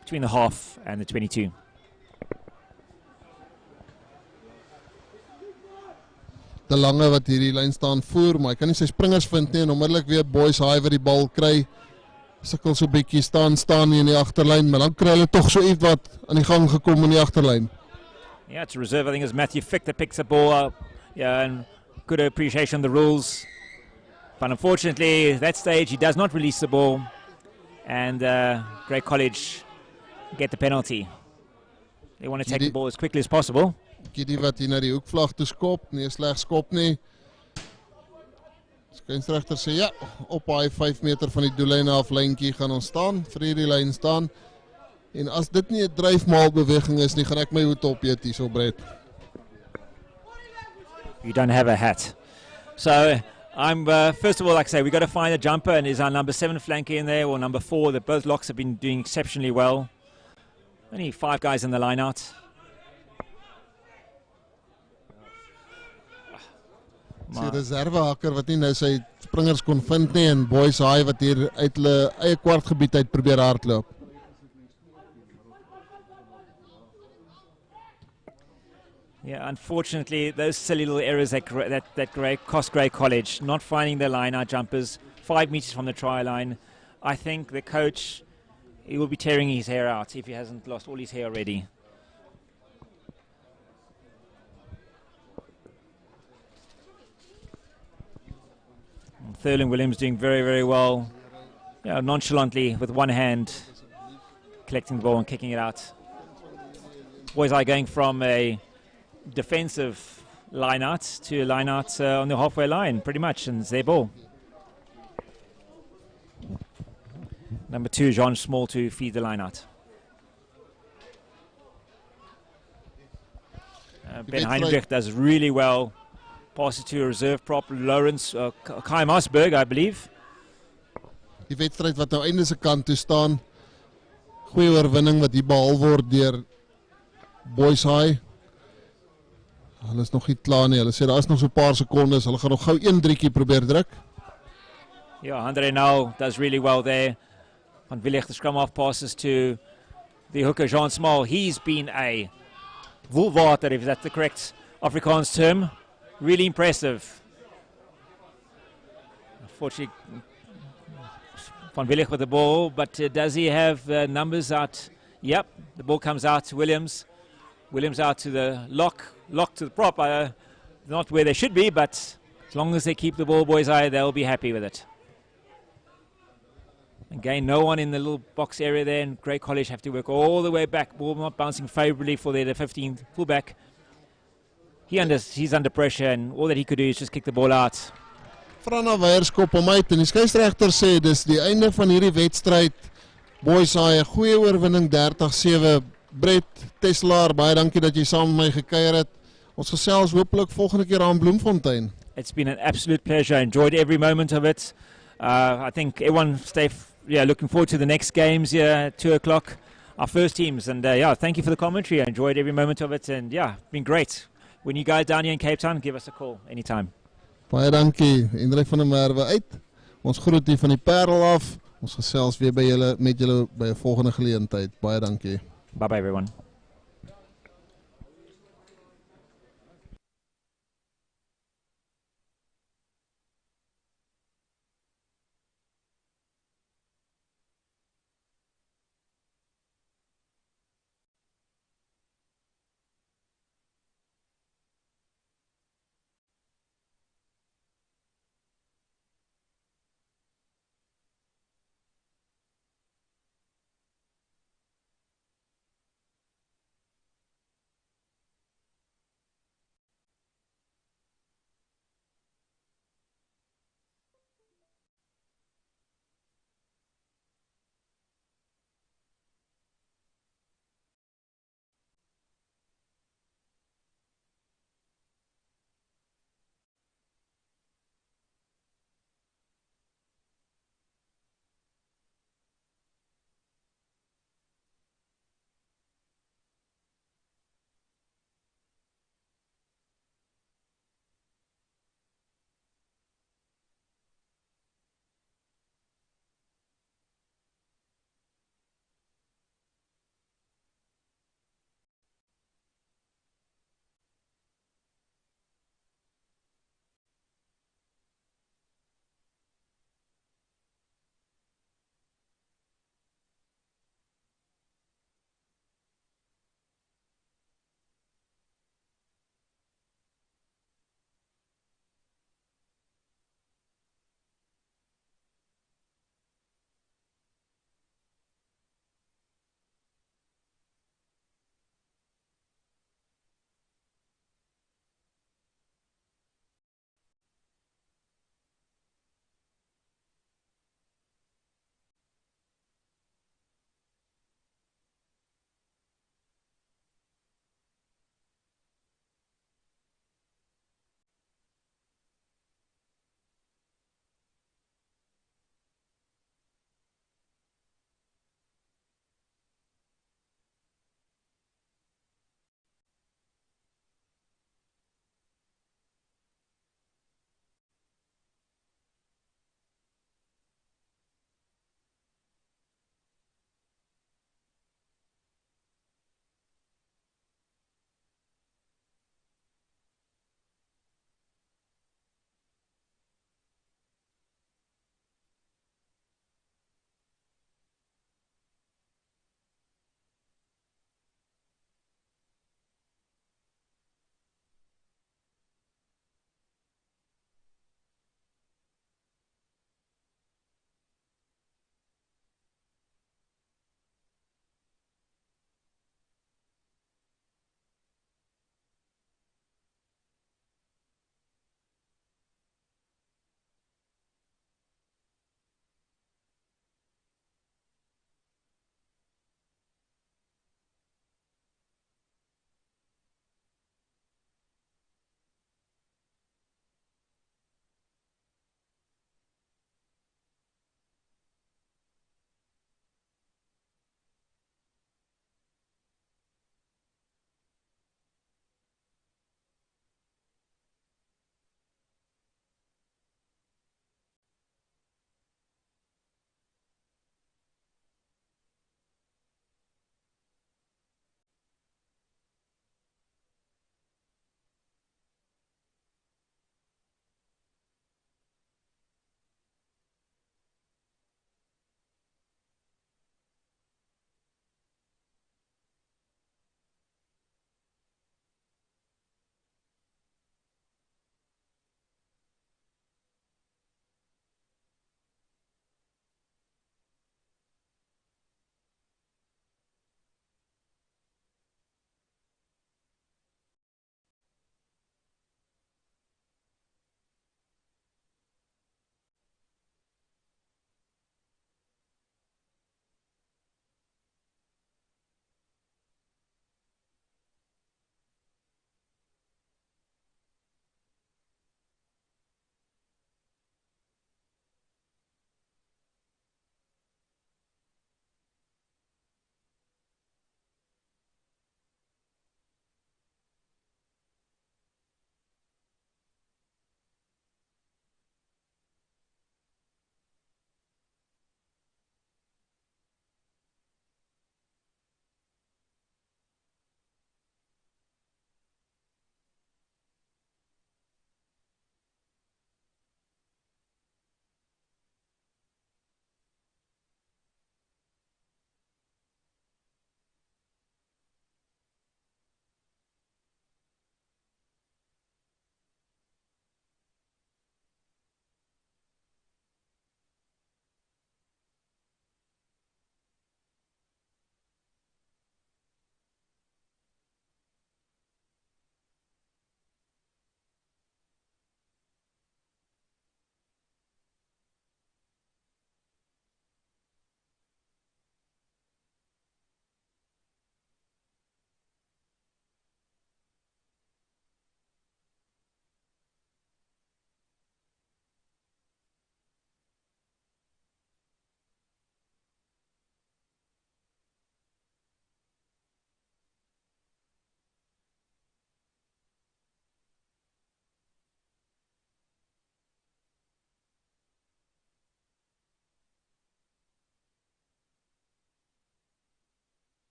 between the half and the 22. De Lange wat hierdie lyn staan voor, maar hy kan nie sy springers vind nie en onmiddellik weer Boys High wat die bal kry. Sukkel so 'n bietjie staan nie in die agterlyn, maar dan kry hulle tog so iets wat aan die gang gekom in die agterlyn. Yeah, it's a reserve. I think it's Matthew Fick that picks the ball up. Yeah, and good appreciation of the rules. But unfortunately, at that stage, he does not release the ball. And Grey College get the penalty. They want to take the ball as quickly as possible. Giddy wat hier na die hoekvlag toe skop, nie sleg skop nie. Skeieregter sê ja, op hy 5 meter van die doellyn af lyntjie gaan ons staan, vir hierdie lyn staan. En as dit nie 'n dryfmaal beweging is nie, gaan ek my hoed op eet hierso Brett. You don't have a hat. So I'm first of all, like I say, we got to find a jumper, and is our number 7 flanker in there or number 4? That both locks have been doing exceptionally well. Only 5 guys in the line out. Die reservehakker wat nie nou sy springers kon vind nie en Boys High wat hier uit hulle eie kwartgebied uit probeer hardloop. Yeah, unfortunately, those silly little errors that cost Grey College, not finding their line-out jumpers 5 meters from the try line. I think the coach, he will be tearing his hair out if he hasn't lost all his hair already. Thurling Williams doing very, very well, nonchalantly with one hand, collecting the ball and kicking it out. Boys Eye going from a defensive line-out to a line-out on the halfway line, pretty much, and it's their ball. Number 2, Jean Small to feed the line-out. Ben Heinrich does really well. Passes to a reserve prop, Lawrence Kai Masberg, I believe. Die wedstryd wat nou einde se kant toe staan. Goeie oorwinning wat hier behaal word deur Boys High. Hulle is nog nie klaar nie. Hulle sê daar is nog so 'n paar sekondes. Hulle gaan nog gou 1-3 probeer druk. Yeah, Andre now does really well there. Van Willig, the scrum half, passes to the hooker Jean Small. He's been a woelwater, if that's the correct Afrikaans term. Really impressive. Unfortunately, Van Willig with the ball, but does he have numbers out? Yep, the ball comes out to Williams. Williams out to the lock to the prop. Not where they should be, but as long as they keep the ball, Boys High, they'll be happy with it. Again, no one in the little box area there, and Grey College have to work all the way back. Ball not bouncing favourably for the 15th fullback. He's under pressure, and all that he could do is just kick the ball out. Frana Weierskop hom uit en die skeieregter sê dis die einde van hierdie wedstryd. Boys High 'n goeie oorwinning 30-7. Brett Teslaar, baie dankie dat jy saam met my gekuier het. Ons gesels hopelik volgende keer aan Bloemfontein. It's been an absolute pleasure. I enjoyed every moment of it. I think everyone looking forward to the next games here at 2 o'clock. Our first teams, and thank you for the commentary. I enjoyed every moment of it, and been great. When you guys down here in Cape Town, give us a call anytime. Baie dankie. Hendrik van der Merwe uit. Ons groet hier van die Paarl af. Ons gesels weer met julle by 'n volgende geleentheid. Baie dankie. Bye bye everyone.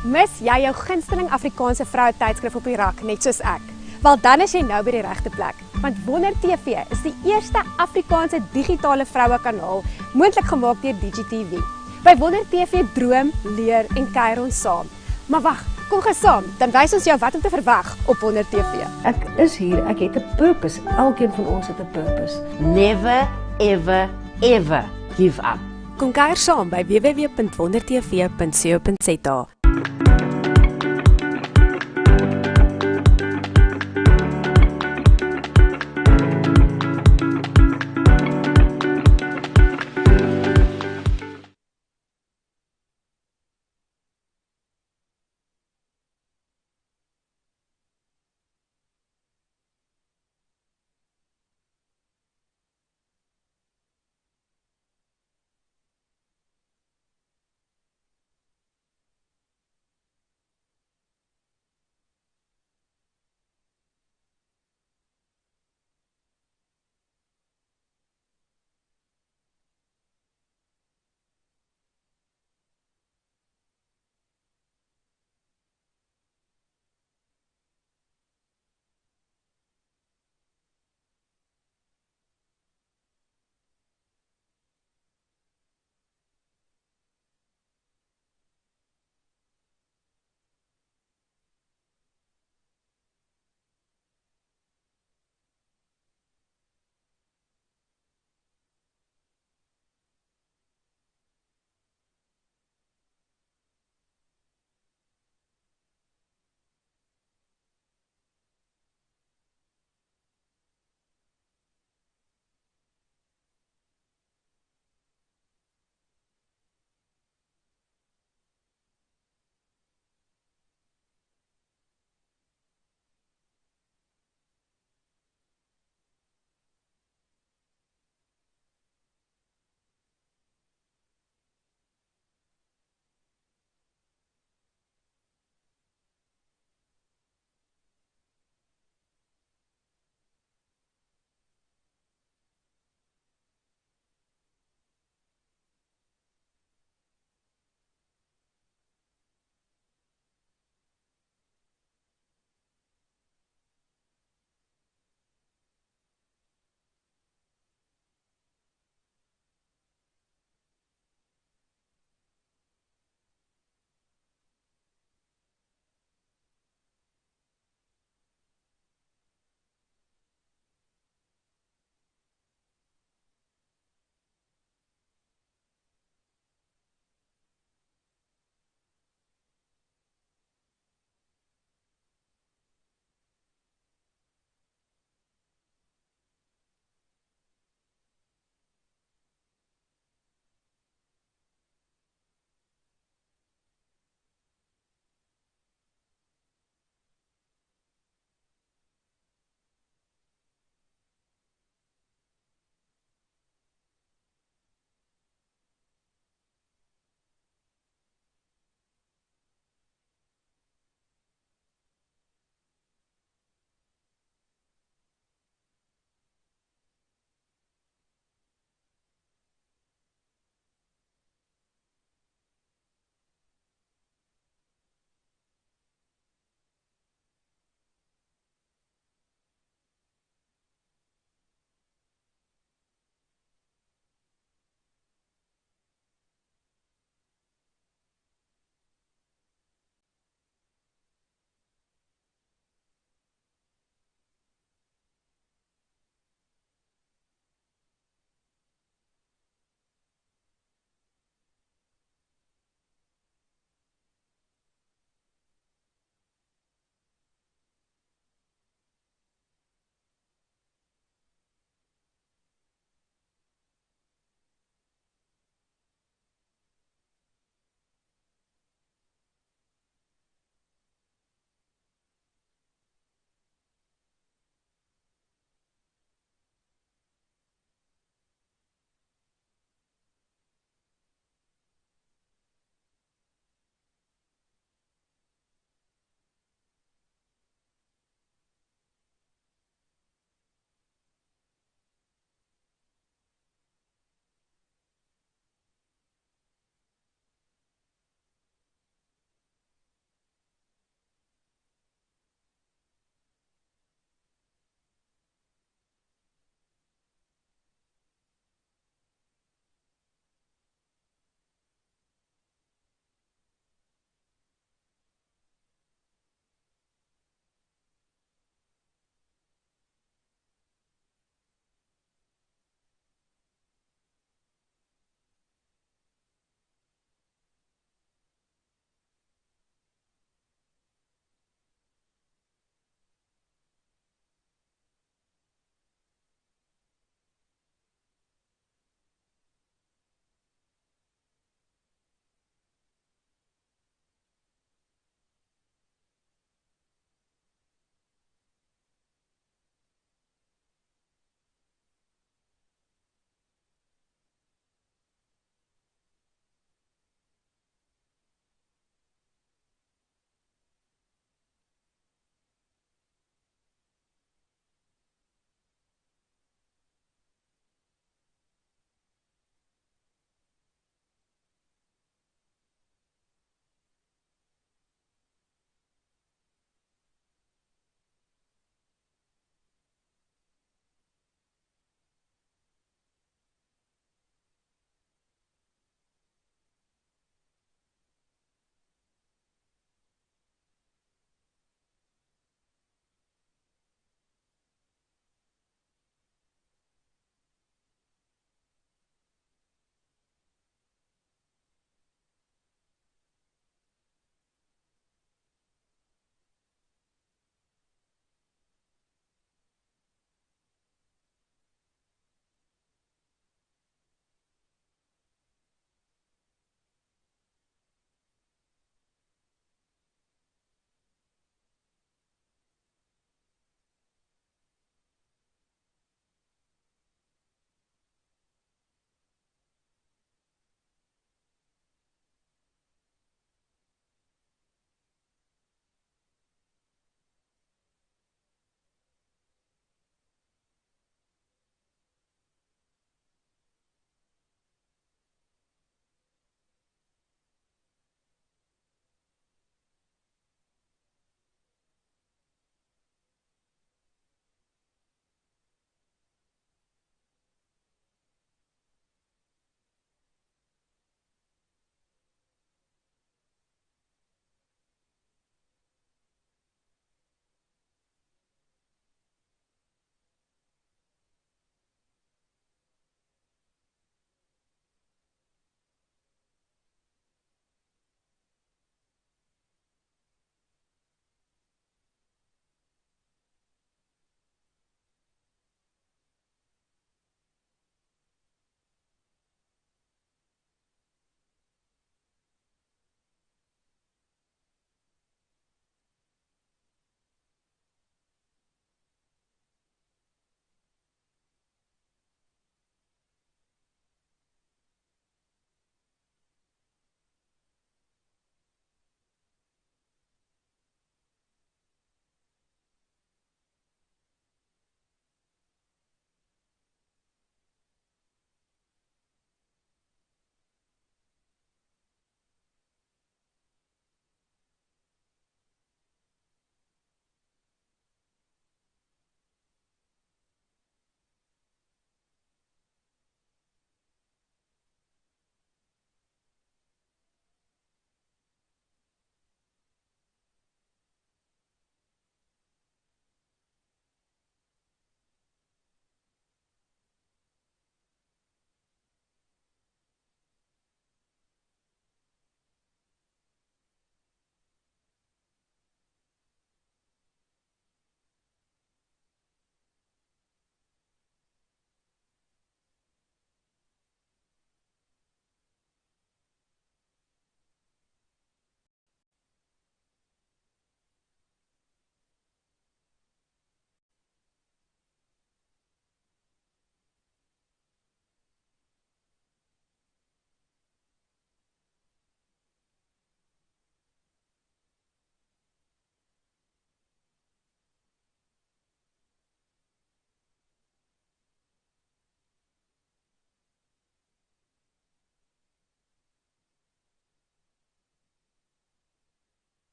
Mis jy jou gunsteling Afrikaanse vroue tydskrif op die rak, net soos ek? Wel dan is jy nou by die regte plek, want Wonder TV is die eerste Afrikaanse digitale vroue kanaal, moontlik gemaak deur DigiTV. By Wonder TV droom, leer en kuier ons saam. Maar wag, kom gou saam, dan wys ons jou wat om te verwag op Wonder TV. Ek is hier, ek het 'n purpose. Elkeen van ons het 'n purpose. Never, ever, ever give up. Kom kuier saam by www.wondertv.co.za.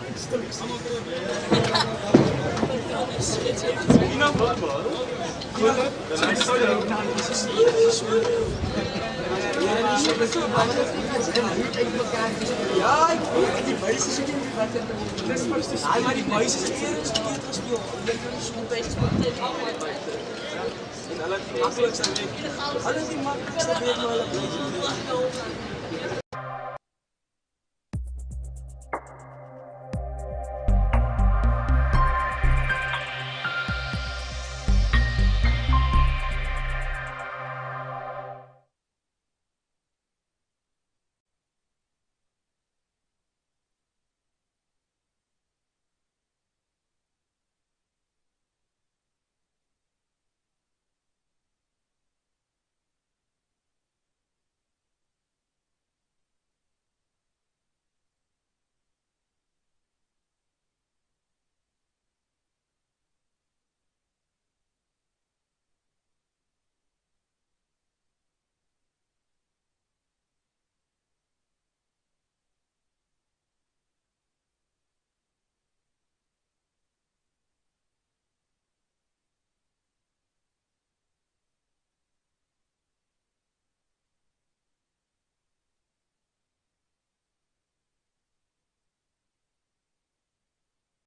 Ja, ik weet die meisjes zijn niet wat het is. Maar die meisjes is eerder verkeerd gespeeld. Jy kan so baie sportief allemaal. En hulle het die maklikste week. Hulle het die maklikste week maar hulle bly.